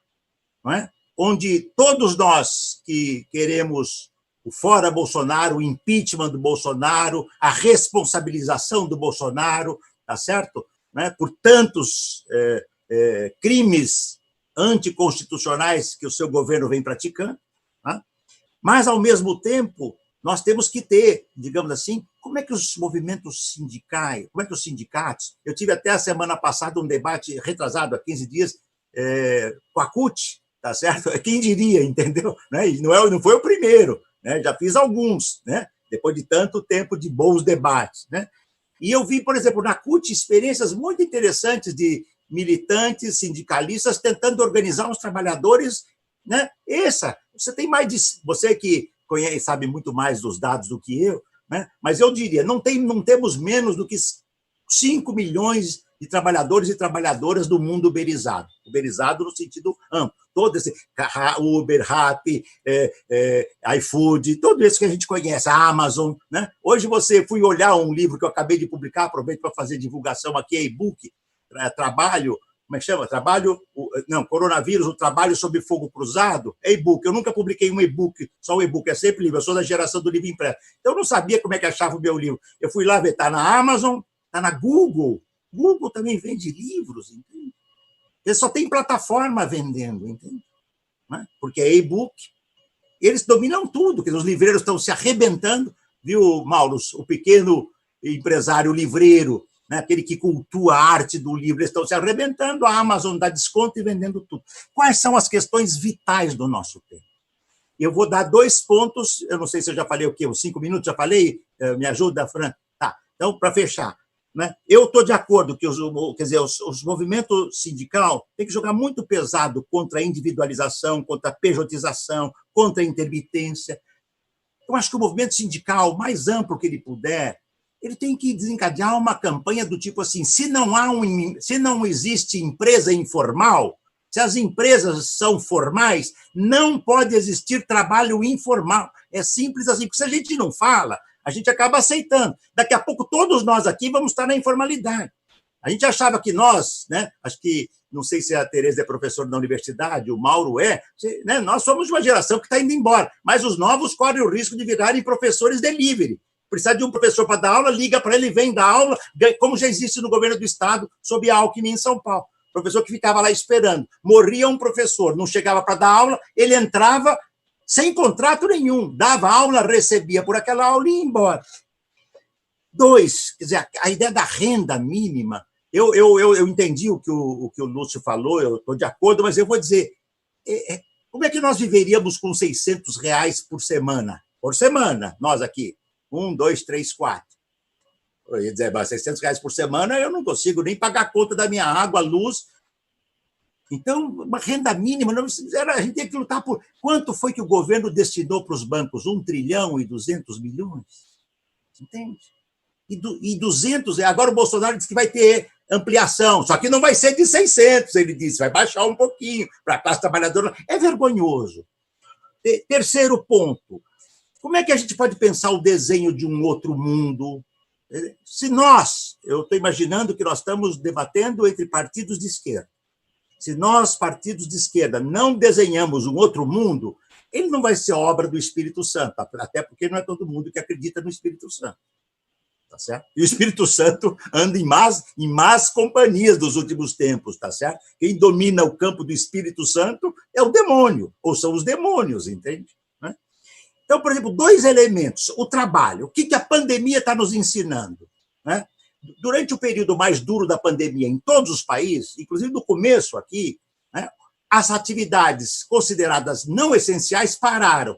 não é? Onde todos nós que queremos o fora Bolsonaro, o impeachment do Bolsonaro, a responsabilização do Bolsonaro, tá certo? Né, por tantos crimes anticonstitucionais que o seu governo vem praticando, né? Mas, ao mesmo tempo, nós temos que ter, digamos assim, como é que os movimentos sindicais, como é que os sindicatos... Eu tive até a semana passada um debate retrasado, há 15 dias, com a CUT, tá certo? Quem diria, entendeu? E não foi o primeiro, né? Já fiz alguns, né? Depois de tanto tempo de bons debates, né? E eu vi, por exemplo, na CUT, experiências muito interessantes de militantes, sindicalistas, tentando organizar os trabalhadores, né? Você que conhece, sabe muito mais dos dados do que eu, né? Mas eu diria, não temos menos do que 5 milhões de trabalhadores e trabalhadoras do mundo uberizado. Uberizado no sentido amplo. Todo esse Uber, Rappi, iFood, tudo isso que a gente conhece, a Amazon, né? Hoje fui olhar um livro que eu acabei de publicar, aproveito para fazer divulgação aqui, e-book, trabalho, como é que chama? Coronavírus, o trabalho sob fogo cruzado, é e-book. Eu nunca publiquei um e-book, só um e-book, é sempre livro. Eu sou da geração do livro impresso. Então, eu não sabia como é que achava o meu livro. Eu fui lá ver, está na Amazon, está na Google. Google também vende livros, entende? Ele só tem plataforma vendendo, entende? Porque é e-book. Eles dominam tudo, os livreiros estão se arrebentando, viu, Mauro? O pequeno empresário livreiro, né, aquele que cultua a arte do livro, estão se arrebentando, a Amazon dá desconto e vendendo tudo. Quais são as questões vitais do nosso tempo? Eu vou dar 2 pontos, eu não sei se eu já falei o quê, uns 5 minutos, já falei? Me ajuda, Fran? Tá, então, para fechar, né, eu estou de acordo que os movimentos sindical têm que jogar muito pesado contra a individualização, contra a pejotização, contra a intermitência. eu acho que o movimento sindical, mais amplo que ele puder, ele tem que desencadear uma campanha do tipo assim, se não existe empresa informal, se as empresas são formais, não pode existir trabalho informal. É simples assim, porque se a gente não fala, a gente acaba aceitando. Daqui a pouco, todos nós aqui vamos estar na informalidade. A gente achava que nós, né, acho que, não sei se a Tereza é professora da universidade, o Mauro né, nós somos uma geração que está indo embora, mas os novos correm o risco de virarem professores delivery. Precisa de um professor para dar aula, liga para ele, vem dar aula, como já existe no governo do Estado, sob a Alckmin em São Paulo. Professor que ficava lá esperando. Morria um professor, não chegava para dar aula, ele entrava sem contrato nenhum, dava aula, recebia por aquela aula e ia embora. 2, quer dizer, a ideia da renda mínima, eu entendi o que o Lúcio falou, eu estou de acordo, mas eu vou dizer, como é que nós viveríamos com R$600 por semana? Por semana, nós aqui. 1, 2, 3, 4. Eu ia dizer, R$600 por semana, eu não consigo nem pagar a conta da minha água, luz. Então, uma renda mínima, a gente tem que lutar por... Quanto foi que o governo destinou para os bancos? 1.200.000.000.000? Entende? E 200... Agora o Bolsonaro disse que vai ter ampliação, só que não vai ser de 600, ele disse, vai baixar um pouquinho para a classe trabalhadora. É vergonhoso. Terceiro ponto, como é que a gente pode pensar o desenho de um outro mundo? Se eu estou imaginando que nós estamos debatendo entre partidos de esquerda, se nós, partidos de esquerda, não desenhamos um outro mundo, ele não vai ser obra do Espírito Santo, até porque não é todo mundo que acredita no Espírito Santo. Tá certo? E o Espírito Santo anda em más companhias dos últimos tempos, tá certo? Quem domina o campo do Espírito Santo é o demônio, ou são os demônios, entende? Então, por exemplo, 2 elementos. O trabalho. O que a pandemia está nos ensinando? Né? Durante o período mais duro da pandemia em todos os países, inclusive no começo aqui, né, as atividades consideradas não essenciais pararam.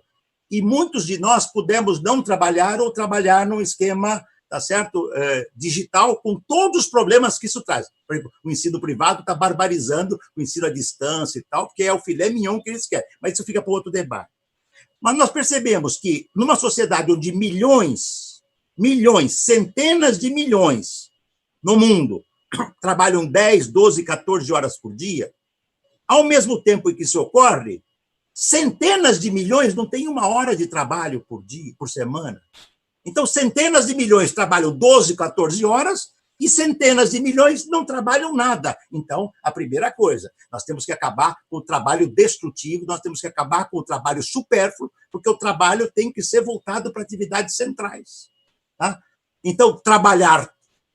E muitos de nós pudemos não trabalhar ou trabalhar num esquema, tá certo, digital, com todos os problemas que isso traz. Por exemplo, o ensino privado está barbarizando o ensino à distância e tal, porque é o filé mignon que eles querem. Mas isso fica para outro debate. Mas nós percebemos que, numa sociedade onde milhões, centenas de milhões no mundo trabalham 10, 12, 14 horas por dia, ao mesmo tempo em que isso ocorre, centenas de milhões não têm 1 hora de trabalho por dia, por semana. Então, centenas de milhões trabalham 12, 14 horas e centenas de milhões não trabalham nada. Então, a primeira coisa, nós temos que acabar com o trabalho destrutivo, nós temos que acabar com o trabalho supérfluo, porque o trabalho tem que ser voltado para atividades centrais. Tá? Então,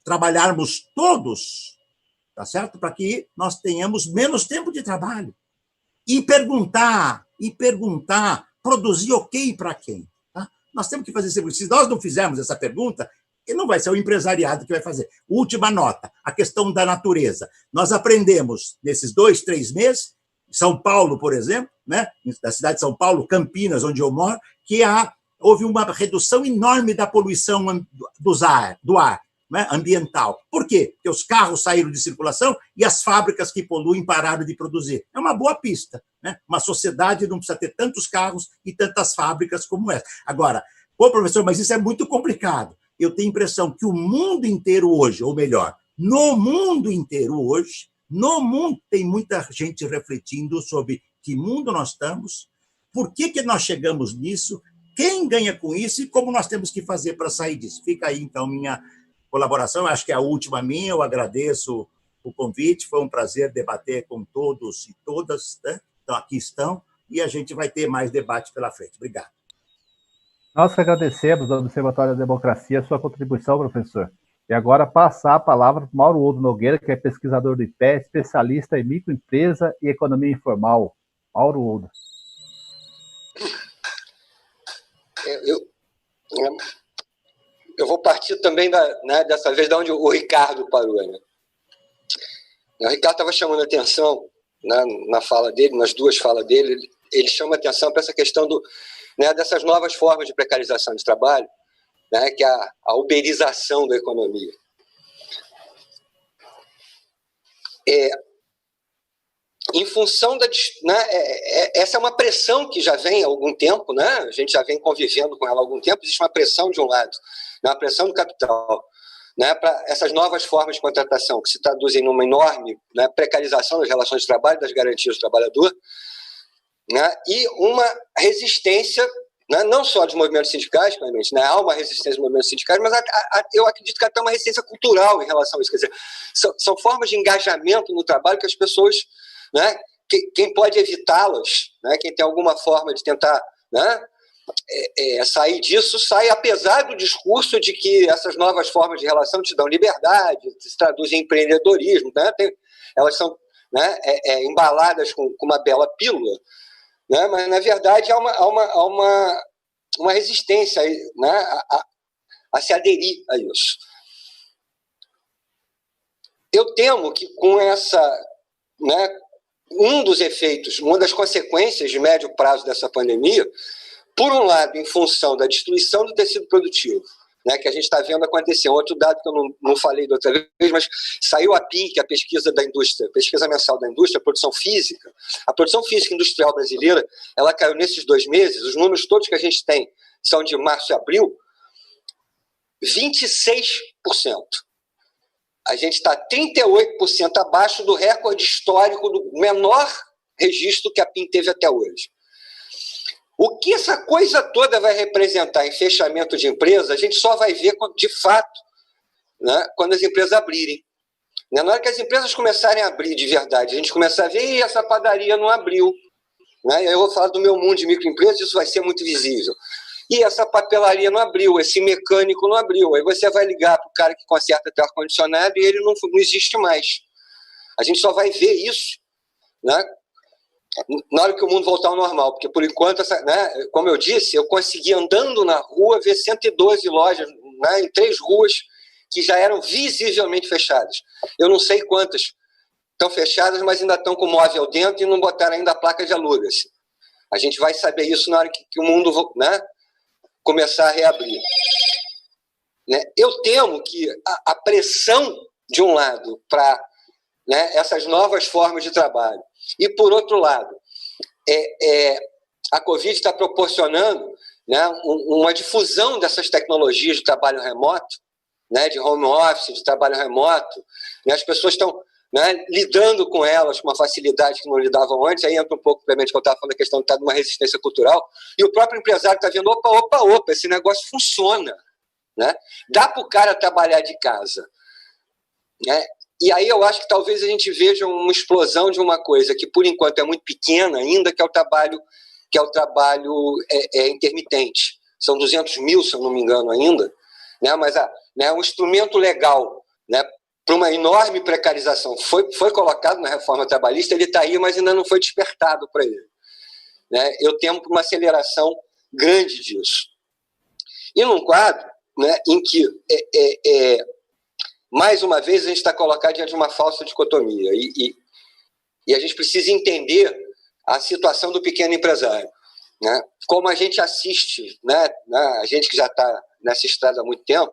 trabalharmos todos, tá certo? Para que nós tenhamos menos tempo de trabalho. E perguntar, produzir ok para quem? Tá? Nós temos que fazer isso. Se nós não fizermos essa pergunta, e não vai ser o empresariado que vai fazer. Última nota, a questão da natureza. Nós aprendemos, nesses 2, 3 meses, São Paulo, por exemplo, né, da cidade de São Paulo, Campinas, onde eu moro, que houve uma redução enorme da poluição do ar, né, ambiental. Por quê? Porque os carros saíram de circulação e as fábricas que poluem pararam de produzir. É uma boa pista. Né? Uma sociedade não precisa ter tantos carros e tantas fábricas como essa. Agora, pô, professor, mas isso é muito complicado. Eu tenho a impressão que o mundo inteiro hoje, ou melhor, no mundo inteiro hoje, tem muita gente refletindo sobre que mundo nós estamos, por que nós chegamos nisso, quem ganha com isso e como nós temos que fazer para sair disso. Fica aí, então, minha colaboração. Acho que é a última minha. Eu agradeço o convite. Foi um prazer debater com todos e todas. Né? Então, aqui estão. E a gente vai ter mais debate pela frente. Obrigado. Nós que agradecemos do Observatório da Democracia a sua contribuição, professor. E agora passar a palavra para o Mauro Udo Nogueira, que é pesquisador do IPE, especialista em microempresa e economia informal. Mauro Udo. Eu vou partir também, dessa vez, de onde o Ricardo parou. Né? O Ricardo estava chamando a atenção, né, na fala dele, nas 2 falas dele, ele chama a atenção para essa questão dessas novas formas de precarização de trabalho, né, que é a uberização da economia. em função da... Né, essa é uma pressão que já vem há algum tempo, né? A gente já vem convivendo com ela há algum tempo, existe uma pressão de um lado, né, uma pressão do capital, né, para essas novas formas de contratação, que se traduzem numa enorme, né, precarização das relações de trabalho, das garantias do trabalhador, né, e uma resistência, né, não só dos movimentos sindicais, claramente, né, há uma resistência dos movimentos sindicais, mas eu acredito que até uma resistência cultural em relação a isso. Quer dizer, são formas de engajamento no trabalho que as pessoas, né, quem pode evitá-las, né, quem tem alguma forma de tentar, né, sair disso, sai apesar do discurso de que essas novas formas de relação te dão liberdade, se traduzem em empreendedorismo, né? Elas são, né, embaladas com uma bela pílula, né? Mas, na verdade, há uma resistência, né, a se aderir a isso. Eu temo que com essa... Né, um dos efeitos, uma das consequências de médio prazo dessa pandemia, por um lado, em função da destruição do tecido produtivo, né, que a gente está vendo acontecer. Outro dado que eu não falei da outra vez, mas saiu a PINC, a pesquisa da indústria, pesquisa mensal da indústria, a produção física. A produção física industrial brasileira, ela caiu nesses 2 meses, os números todos que a gente tem são de março e abril, 26%. A gente está 38% abaixo do recorde histórico do menor registro que a PIN teve até hoje. O que essa coisa toda vai representar em fechamento de empresa, a gente só vai ver de fato, né, quando as empresas abrirem. Na hora que as empresas começarem a abrir de verdade, a gente começar a ver, essa padaria não abriu. Né? Eu vou falar do meu mundo de microempresas, isso vai ser muito visível. E essa papelaria não abriu, esse mecânico não abriu. Aí você vai ligar para o cara que conserta o ar-condicionado e ele não existe mais. A gente só vai ver isso, né, na hora que o mundo voltar ao normal, porque por enquanto, né, como eu disse, eu consegui andando na rua ver 112 lojas, né, em 3 ruas que já eram visivelmente fechadas. Eu não sei quantas estão fechadas, mas ainda estão com móvel dentro e não botaram ainda a placa de aluga-se. A gente vai saber isso na hora que o mundo, né, começar a reabrir. Né? Eu temo que a pressão, de um lado, para, né, essas novas formas de trabalho, e, por outro lado, a Covid está proporcionando, né, uma difusão dessas tecnologias de trabalho remoto, né, de home office, de trabalho remoto. Né, as pessoas estão, né, lidando com elas com uma facilidade que não lidavam antes. Aí entra um pouco, obviamente, que eu estava falando da questão de estar numa resistência cultural. E o próprio empresário está vendo, opa, esse negócio funciona. Né? Dá para o cara trabalhar de casa. Né? E aí eu acho que talvez a gente veja uma explosão de uma coisa que, por enquanto, é muito pequena ainda, que é o trabalho intermitente. São 200 mil, se eu não me engano, ainda. Né? Mas né, um instrumento legal, né, para uma enorme precarização foi colocado na reforma trabalhista, ele está aí, mas ainda não foi despertado para ele. Né? Eu temo uma aceleração grande disso. E num quadro, né, em que mais uma vez, a gente está colocado diante de uma falsa dicotomia e a gente precisa entender a situação do pequeno empresário. Né? Como a gente assiste, né, a gente que já está nessa estrada há muito tempo,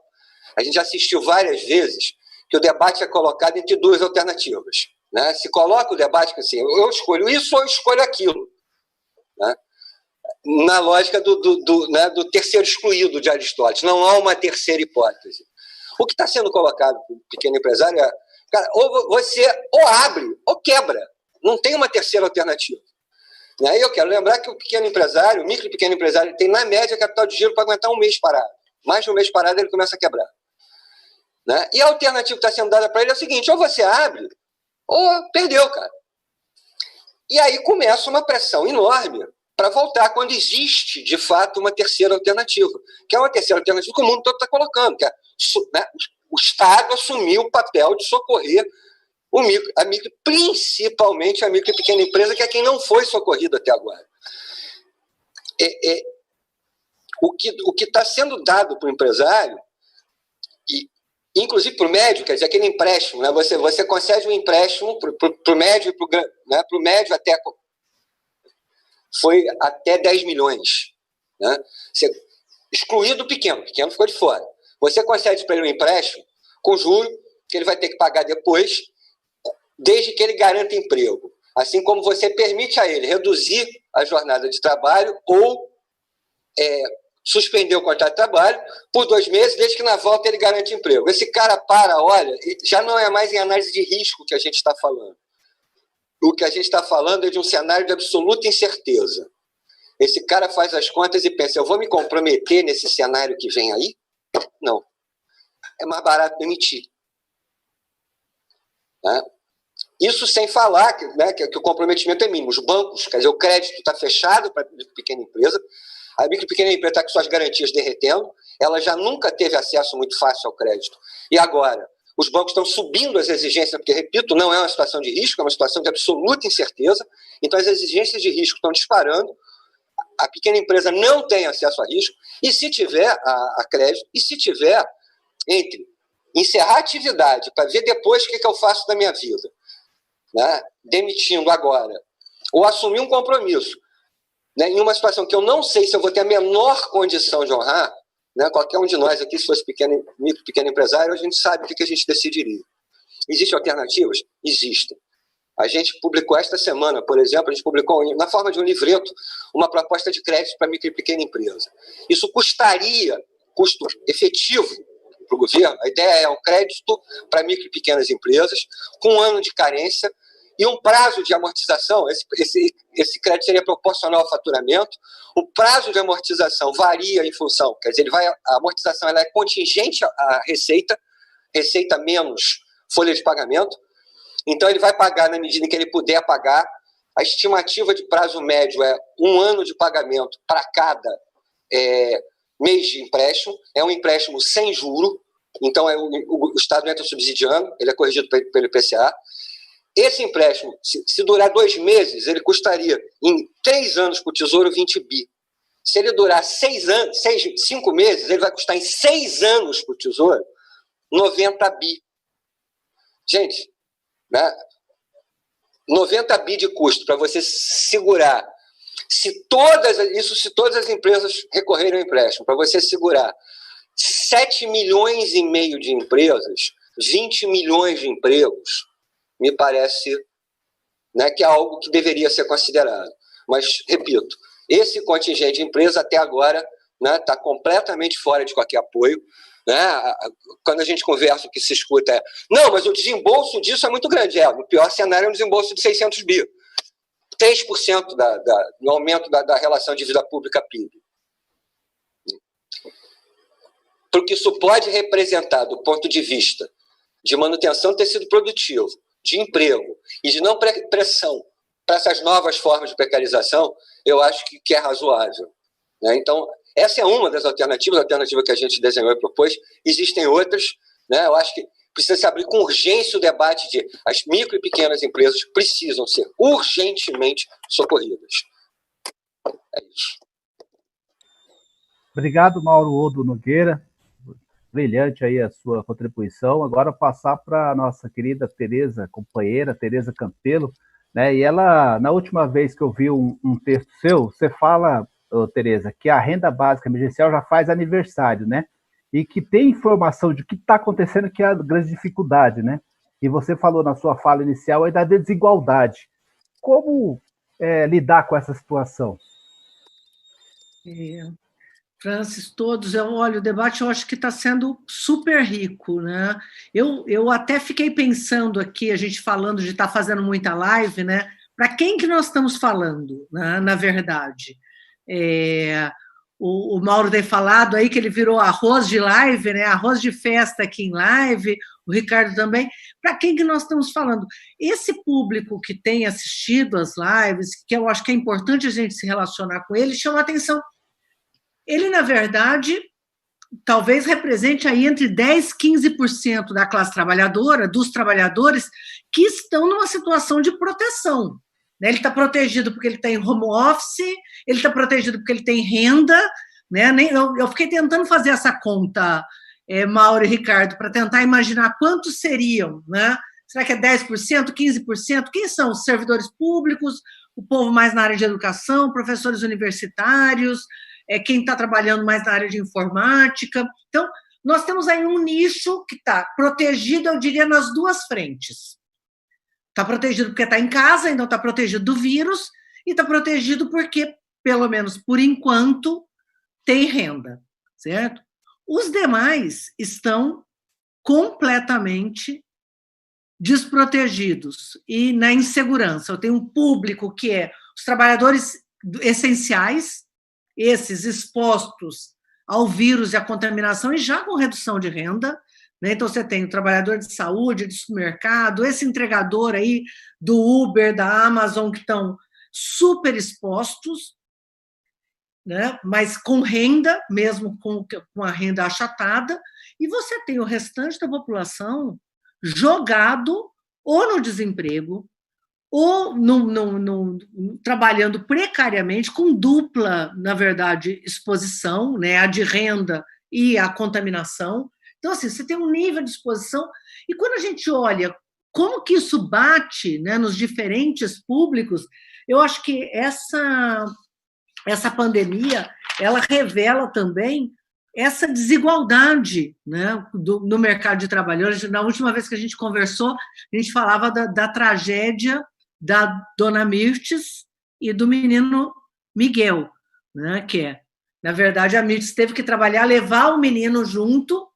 a gente já assistiu várias vezes que o debate é colocado entre 2 alternativas. Né? Se coloca o debate assim, eu escolho isso ou eu escolho aquilo. Né? Na lógica né, do terceiro excluído de Aristóteles. Não há uma terceira hipótese. O que está sendo colocado para o pequeno empresário é, cara, ou você ou abre ou quebra. Não tem uma terceira alternativa. E aí eu quero lembrar que o pequeno empresário, o micro e pequeno empresário, ele tem, na média, capital de giro para aguentar um mês parado. Mais de um mês parado, ele começa a quebrar. Né? E a alternativa que está sendo dada para ele é o seguinte, ou você abre, ou perdeu, cara. E aí começa uma pressão enorme para voltar, quando existe, de fato, uma terceira alternativa. Que é uma terceira alternativa que o mundo todo está colocando, que é, né, o Estado assumiu o papel de socorrer principalmente a micro e pequena empresa, que é quem não foi socorrido até agora. O que está sendo dado para o empresário, e inclusive para o médio, quer dizer, aquele empréstimo, né, você concede um empréstimo para o médio, né, para o médio até... foi até 10 milhões. Né? Excluído o pequeno ficou de fora. Você concede para ele um empréstimo com juros que ele vai ter que pagar depois, desde que ele garanta emprego. Assim como você permite a ele reduzir a jornada de trabalho ou suspender o contrato de trabalho por 2 meses, desde que na volta ele garante emprego. Esse cara olha, já não é mais em análise de risco que a gente está falando. O que a gente está falando é de um cenário de absoluta incerteza. Esse cara faz as contas e pensa, eu vou me comprometer nesse cenário que vem aí? Não. É mais barato demitir. Né? Isso sem falar que o comprometimento é mínimo. Os bancos, quer dizer, o crédito está fechado para a pequena empresa, a micro e pequena empresa está com suas garantias derretendo, ela já nunca teve acesso muito fácil ao crédito. E agora, os bancos estão subindo as exigências, porque, repito, não é uma situação de risco, é uma situação de absoluta incerteza, então as exigências de risco estão disparando, a pequena empresa não tem acesso a risco, e se tiver a crédito, e se tiver entre encerrar a atividade para ver depois o que eu faço da minha vida, né, demitindo agora, ou assumir um compromisso, né, em uma situação que eu não sei se eu vou ter a menor condição de honrar, né, qualquer um de nós aqui, se fosse micro, pequeno empresário, a gente sabe o que a gente decidiria. Existem alternativas? Existem. A gente publicou esta semana, por exemplo, a gente publicou na forma de um livreto uma proposta de crédito para micro e pequena empresa. Isso custaria, custo efetivo para o governo, a ideia é um crédito para micro e pequenas empresas com 1 ano de carência e um prazo de amortização. Esse crédito seria proporcional ao faturamento. O prazo de amortização varia em função, quer dizer, a amortização ela é contingente à receita menos folha de pagamento. Então, ele vai pagar na medida em que ele puder pagar. A estimativa de prazo médio é 1 ano de pagamento para cada mês de empréstimo. É um empréstimo sem juro, então o Estado não entra subsidiando, ele é corrigido pelo IPCA. Esse empréstimo, se durar 2 meses, ele custaria, em 3 anos para o Tesouro, 20 bi. Se ele durar 5 meses, ele vai custar em 6 anos para o Tesouro, 90 bi. Gente, né? 90 bi de custo para você segurar, se todas as empresas recorrerem ao empréstimo, para você segurar 7,5 milhões de empresas, 20 milhões de empregos, me parece, né, que é algo que deveria ser considerado. Mas, repito, esse contingente de empresa até agora está completamente fora de qualquer apoio. Né? Quando a gente conversa, o que se escuta é não, mas o desembolso disso é muito grande. No pior cenário é um desembolso de 600 bi. 3% no aumento da relação de dívida pública-PIB. Porque isso pode representar, do ponto de vista de manutenção do tecido produtivo, de emprego e de não pressão para essas novas formas de precarização, eu acho que é razoável. Né? Então, essa é uma das alternativas, a alternativa que a gente desenhou e propôs. Existem outras. Né? Eu acho que precisa se abrir com urgência o debate de as micro e pequenas empresas precisam ser urgentemente socorridas. É isso. Obrigado, Mauro Odo Nogueira. Brilhante aí a sua contribuição. Agora passar para a nossa querida Tereza, companheira, Tereza Campelo, né? E ela, na última vez que eu vi um texto seu, você fala, Tereza, que a renda básica emergencial já faz aniversário, né? E que tem informação de que está acontecendo, que é a grande dificuldade, né? E você falou na sua fala inicial aí da desigualdade. Como lidar com essa situação? Francis, todos, olha, o debate eu acho que está sendo super rico, né? Eu até fiquei pensando aqui, a gente falando de estar fazendo muita live, né? Para quem que nós estamos falando, né, na verdade? O Mauro tem falado aí que ele virou arroz de live, né? Arroz de festa aqui em live, o Ricardo também. Para quem que nós estamos falando? Esse público que tem assistido as lives, que eu acho que é importante a gente se relacionar com ele, chama a atenção. Ele, na verdade, talvez represente aí entre 10% e 15% da classe trabalhadora, dos trabalhadores que estão numa situação de proteção. Ele está protegido porque ele tem home office, ele está protegido porque ele tem renda. Né? Eu fiquei tentando fazer essa conta, Mauro e Ricardo, para tentar imaginar quantos seriam. Né? Será que é 10%, 15%? Quem são os servidores públicos, o povo mais na área de educação, professores universitários, quem está trabalhando mais na área de informática. Então, nós temos aí um nicho que está protegido, eu diria, nas duas frentes. Está protegido porque está em casa, então está protegido do vírus, e está protegido porque, pelo menos por enquanto, tem renda, certo? Os demais estão completamente desprotegidos e na insegurança. Eu tenho um público que é os trabalhadores essenciais, esses expostos ao vírus e à contaminação e já com redução de renda, né? Então, você tem o trabalhador de saúde, de supermercado, esse entregador aí do Uber, da Amazon, que estão super expostos, né? Mas com renda, mesmo com a renda achatada, e você tem o restante da população jogado ou no desemprego, ou trabalhando precariamente, com dupla, na verdade, exposição, né? A de renda e a contaminação. Então, assim, você tem um nível de exposição, e quando a gente olha como que isso bate, né, nos diferentes públicos, eu acho que essa pandemia, ela revela também essa desigualdade, né, no mercado de trabalho. Na última vez que a gente conversou, a gente falava da tragédia da dona Mirtes e do menino Miguel, né, que na verdade, a Mirtes teve que trabalhar, levar o menino junto,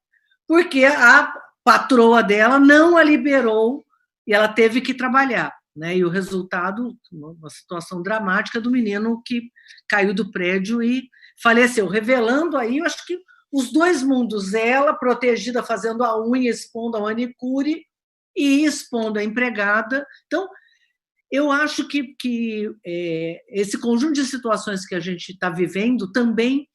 porque a patroa dela não a liberou e ela teve que trabalhar, né? E o resultado, uma situação dramática do menino que caiu do prédio e faleceu, revelando aí, eu acho que os dois mundos, ela protegida fazendo a unha, expondo a manicure e expondo a empregada. Então, eu acho que esse conjunto de situações que a gente está vivendo também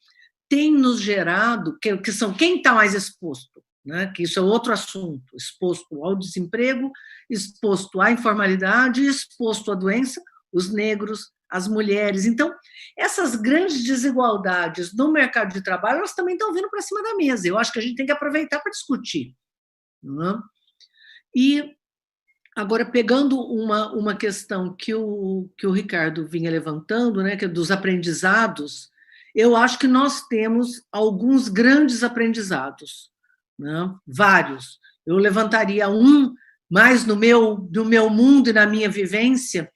tem nos gerado, que são quem está mais exposto, né? Que isso é outro assunto, exposto ao desemprego, exposto à informalidade, exposto à doença, os negros, as mulheres. Então, essas grandes desigualdades no mercado de trabalho, elas também estão vindo para cima da mesa. Eu acho que a gente tem que aproveitar para discutir, né? E agora, pegando uma questão que o Ricardo vinha levantando, né, que é dos aprendizados, eu acho que nós temos alguns grandes aprendizados, né? Vários. Eu levantaria um mais no meu mundo e na minha vivência,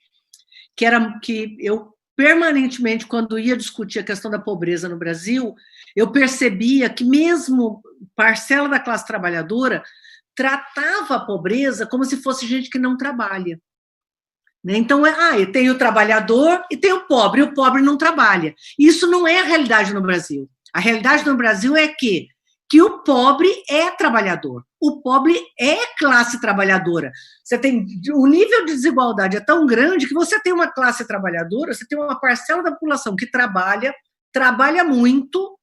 que era que eu permanentemente, quando ia discutir a questão da pobreza no Brasil, eu percebia que mesmo parcela da classe trabalhadora tratava a pobreza como se fosse gente que não trabalha. Então, tem o trabalhador e tem o pobre não trabalha. Isso não é a realidade no Brasil. A realidade no Brasil é que o pobre é trabalhador, o pobre é classe trabalhadora. Você tem, o nível de desigualdade é tão grande que você tem uma classe trabalhadora, você tem uma parcela da população que trabalha muito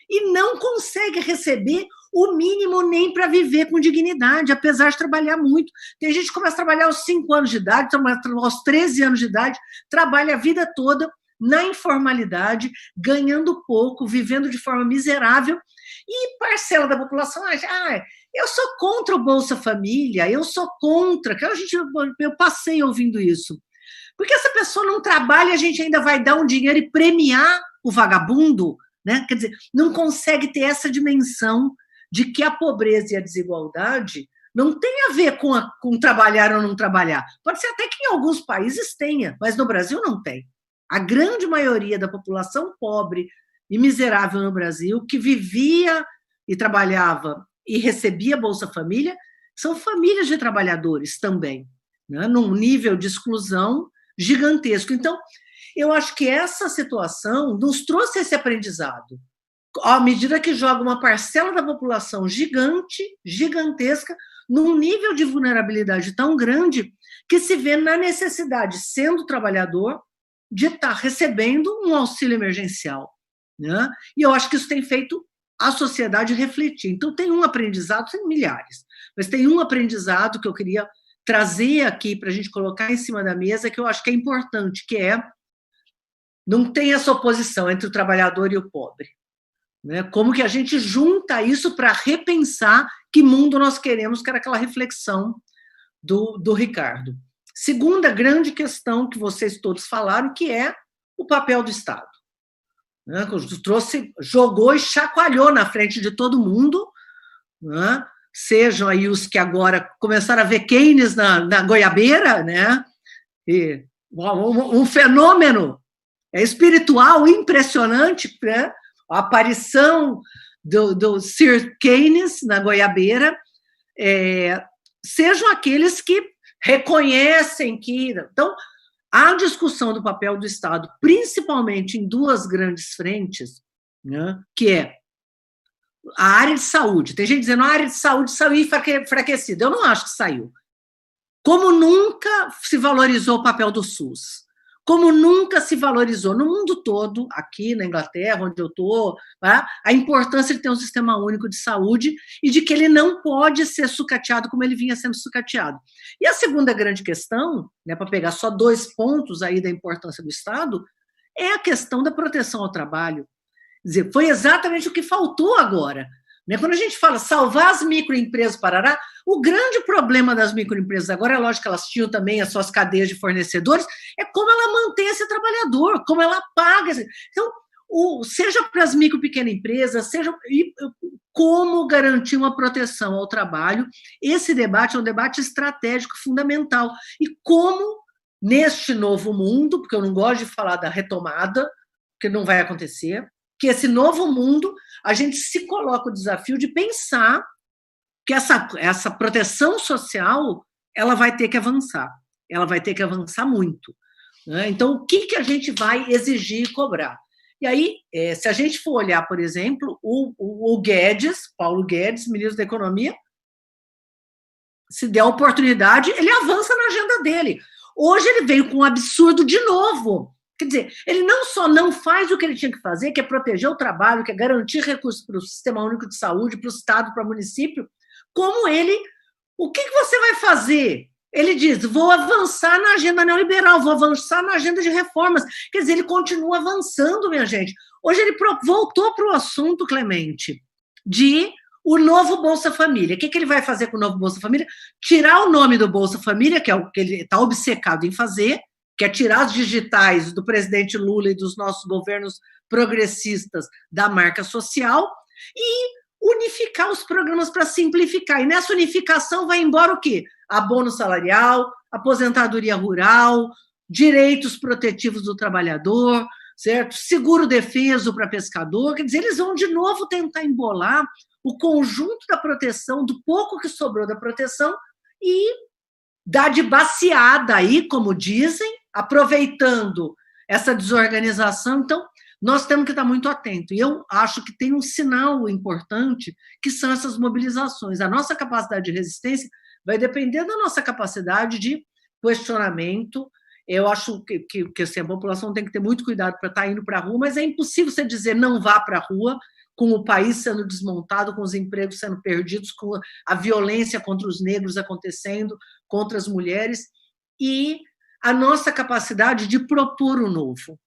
e não consegue receber o mínimo nem para viver com dignidade, apesar de trabalhar muito. Tem gente que começa a trabalhar aos 5 anos de idade, aos 13 anos de idade, trabalha a vida toda na informalidade, ganhando pouco, vivendo de forma miserável, e parcela da população acha, eu sou contra o Bolsa Família, eu sou contra, eu passei ouvindo isso. Porque essa pessoa não trabalha, a gente ainda vai dar um dinheiro e premiar o vagabundo, né? Quer dizer, não consegue ter essa dimensão de que a pobreza e a desigualdade não tem a ver com trabalhar ou não trabalhar. Pode ser até que em alguns países tenha, mas no Brasil não tem. A grande maioria da população pobre e miserável no Brasil, que vivia e trabalhava e recebia Bolsa Família, são famílias de trabalhadores também, né? Num nível de exclusão gigantesco. Então, eu acho que essa situação nos trouxe esse aprendizado. À medida que joga uma parcela da população gigantesca, num nível de vulnerabilidade tão grande que se vê na necessidade, sendo trabalhador, de estar recebendo um auxílio emergencial, né? E eu acho que isso tem feito a sociedade refletir. Então, tem um aprendizado, tem milhares, mas tem um aprendizado que eu queria trazer aqui para a gente colocar em cima da mesa, que eu acho que é importante, que é não tem essa oposição entre o trabalhador e o pobre, né? Como que a gente junta isso para repensar que mundo nós queremos, que era aquela reflexão do Ricardo. Segunda grande questão que vocês todos falaram, que é o papel do Estado, né? Jogou e chacoalhou na frente de todo mundo, né? sejam aí os que agora começaram a ver Keynes na goiabeira, né? E um fenômeno espiritual impressionante, né? A aparição do Sir Keynes na goiabeira, sejam aqueles que reconhecem que... Então, a discussão do papel do Estado, principalmente em duas grandes frentes, né, que é a área de saúde. Tem gente dizendo que a área de saúde saiu enfraquecida. Eu não acho que saiu. Como nunca se valorizou o papel do SUS. Como nunca se valorizou no mundo todo, aqui na Inglaterra, onde eu estou, a importância de ter um sistema único de saúde e de que ele não pode ser sucateado como ele vinha sendo sucateado. E a segunda grande questão, né, para pegar só 2 pontos aí da importância do Estado, é a questão da proteção ao trabalho. Quer dizer, foi exatamente o que faltou agora. Né? Quando a gente fala salvar as microempresas, parará, o grande problema das microempresas agora, é lógico que elas tinham também as suas cadeias de fornecedores, é como ela mantém esse trabalhador, como ela paga. Então, seja para as micro e pequenas empresas, seja como garantir uma proteção ao trabalho, esse debate é um debate estratégico fundamental. E como, neste novo mundo, porque eu não gosto de falar da retomada, porque não vai acontecer, que esse novo mundo, a gente se coloca o desafio de pensar que essa proteção social, ela vai ter que avançar muito. Né? Então, o que a gente vai exigir e cobrar? E aí, se a gente for olhar, por exemplo, o Guedes, Paulo Guedes, ministro da Economia, se der a oportunidade, ele avança na agenda dele. Hoje ele veio com um absurdo de novo. Quer dizer, ele não só não faz o que ele tinha que fazer, que é proteger o trabalho, que é garantir recursos para o Sistema Único de Saúde, para o Estado, para o município, como ele... O que você vai fazer? Ele diz, vou avançar na agenda neoliberal, vou avançar na agenda de reformas. Quer dizer, ele continua avançando, minha gente. Hoje ele voltou para o assunto, Clemente, de o novo Bolsa Família. O que ele vai fazer com o novo Bolsa Família? Tirar o nome do Bolsa Família, que é o que ele está obcecado em fazer, que é tirar os digitais do presidente Lula e dos nossos governos progressistas da marca social e unificar os programas para simplificar. E nessa unificação vai embora o quê? Abono salarial, aposentadoria rural, direitos protetivos do trabalhador, certo? Seguro defeso para pescador. Quer dizer, eles vão de novo tentar embolar o conjunto da proteção, do pouco que sobrou da proteção, e dar de baciada aí, como dizem, aproveitando essa desorganização. Então, nós temos que estar muito atentos. E eu acho que tem um sinal importante, que são essas mobilizações. A nossa capacidade de resistência vai depender da nossa capacidade de questionamento. Eu acho que assim, a população tem que ter muito cuidado para estar indo para a rua, mas é impossível você dizer não vá para a rua, com o país sendo desmontado, com os empregos sendo perdidos, com a violência contra os negros acontecendo, contra as mulheres, e a nossa capacidade de propor o novo.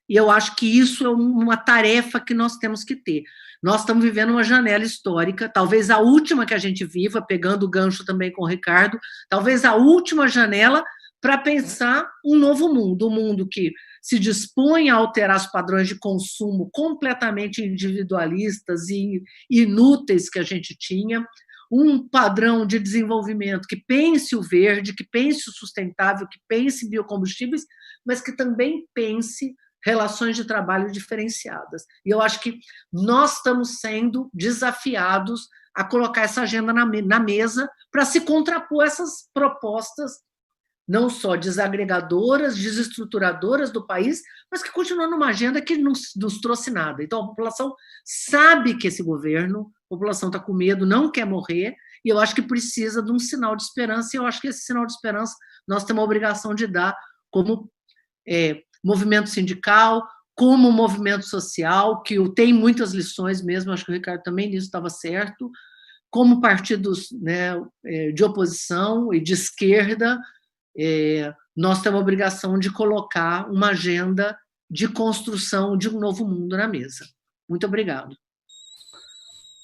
E eu acho que isso é uma tarefa que nós temos que ter. Nós estamos vivendo uma janela histórica, talvez a última que a gente viva, pegando o gancho também com o Ricardo, talvez a última janela para pensar um novo mundo, um mundo que se dispõe a alterar os padrões de consumo completamente individualistas e inúteis que a gente tinha, um padrão de desenvolvimento que pense o verde, que pense o sustentável, que pense biocombustíveis, mas que também pense relações de trabalho diferenciadas. E eu acho que nós estamos sendo desafiados a colocar essa agenda na mesa para se contrapor essas propostas não só desagregadoras, desestruturadoras do país, mas que continuam numa agenda que não nos trouxe nada. Então, a população sabe que esse governo, a população está com medo, não quer morrer, e eu acho que precisa de um sinal de esperança, e eu acho que esse sinal de esperança nós temos a obrigação de dar como movimento sindical, como movimento social, que tem muitas lições mesmo, acho que o Ricardo também nisso estava certo, como partidos, né, de oposição e de esquerda, nós temos a obrigação de colocar uma agenda de construção de um novo mundo na mesa. Muito obrigado.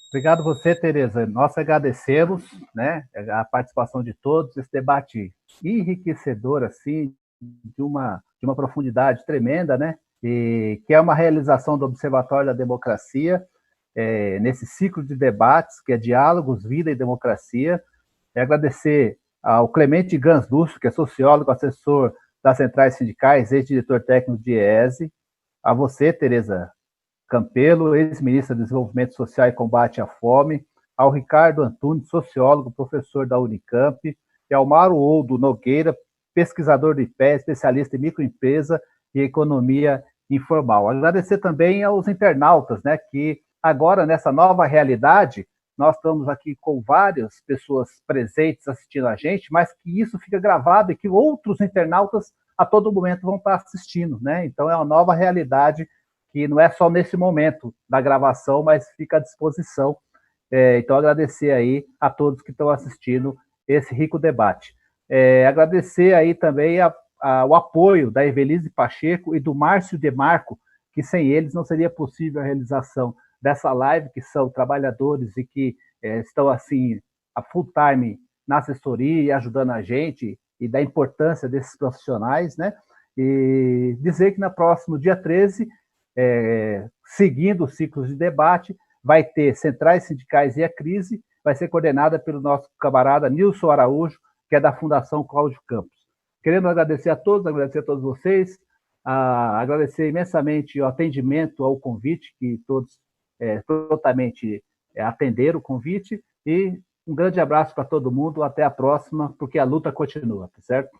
Obrigado você, Tereza. Nós agradecemos, né, a participação de todos, esse debate enriquecedor, assim, de uma profundidade tremenda, né, e que é uma realização do Observatório da Democracia, nesse ciclo de debates, que é Diálogos, Vida e Democracia. Agradecer ao Clemente Gans Lúcio, que é sociólogo, assessor das centrais sindicais, ex-diretor técnico de IESE, a você, Tereza Campelo, ex-ministra do Desenvolvimento Social e Combate à Fome, ao Ricardo Antunes, sociólogo, professor da Unicamp, e ao Mauro Oldo Nogueira, pesquisador do IPE, especialista em microempresa e economia informal. Agradecer também aos internautas, né, que agora, nessa nova realidade, nós estamos aqui com várias pessoas presentes assistindo a gente, mas que isso fica gravado e que outros internautas a todo momento vão estar assistindo, né? Então é uma nova realidade que não é só nesse momento da gravação, mas fica à disposição. Então agradecer aí a todos que estão assistindo esse rico debate. Agradecer aí também o apoio da Evelise Pacheco e do Márcio Demarco, que sem eles não seria possível a realização dessa live, que são trabalhadores e que estão assim a full time na assessoria e ajudando a gente, e da importância desses profissionais, né? E dizer que no próximo dia 13, seguindo os ciclos de debate, vai ter Centrais Sindicais e a Crise, vai ser coordenada pelo nosso camarada Nilson Araújo, que é da Fundação Cláudio Campos. Querendo agradecer a todos vocês, agradecer imensamente o atendimento ao convite, que todos totalmente atenderam o convite, e um grande abraço para todo mundo, até a próxima, porque a luta continua, tá certo?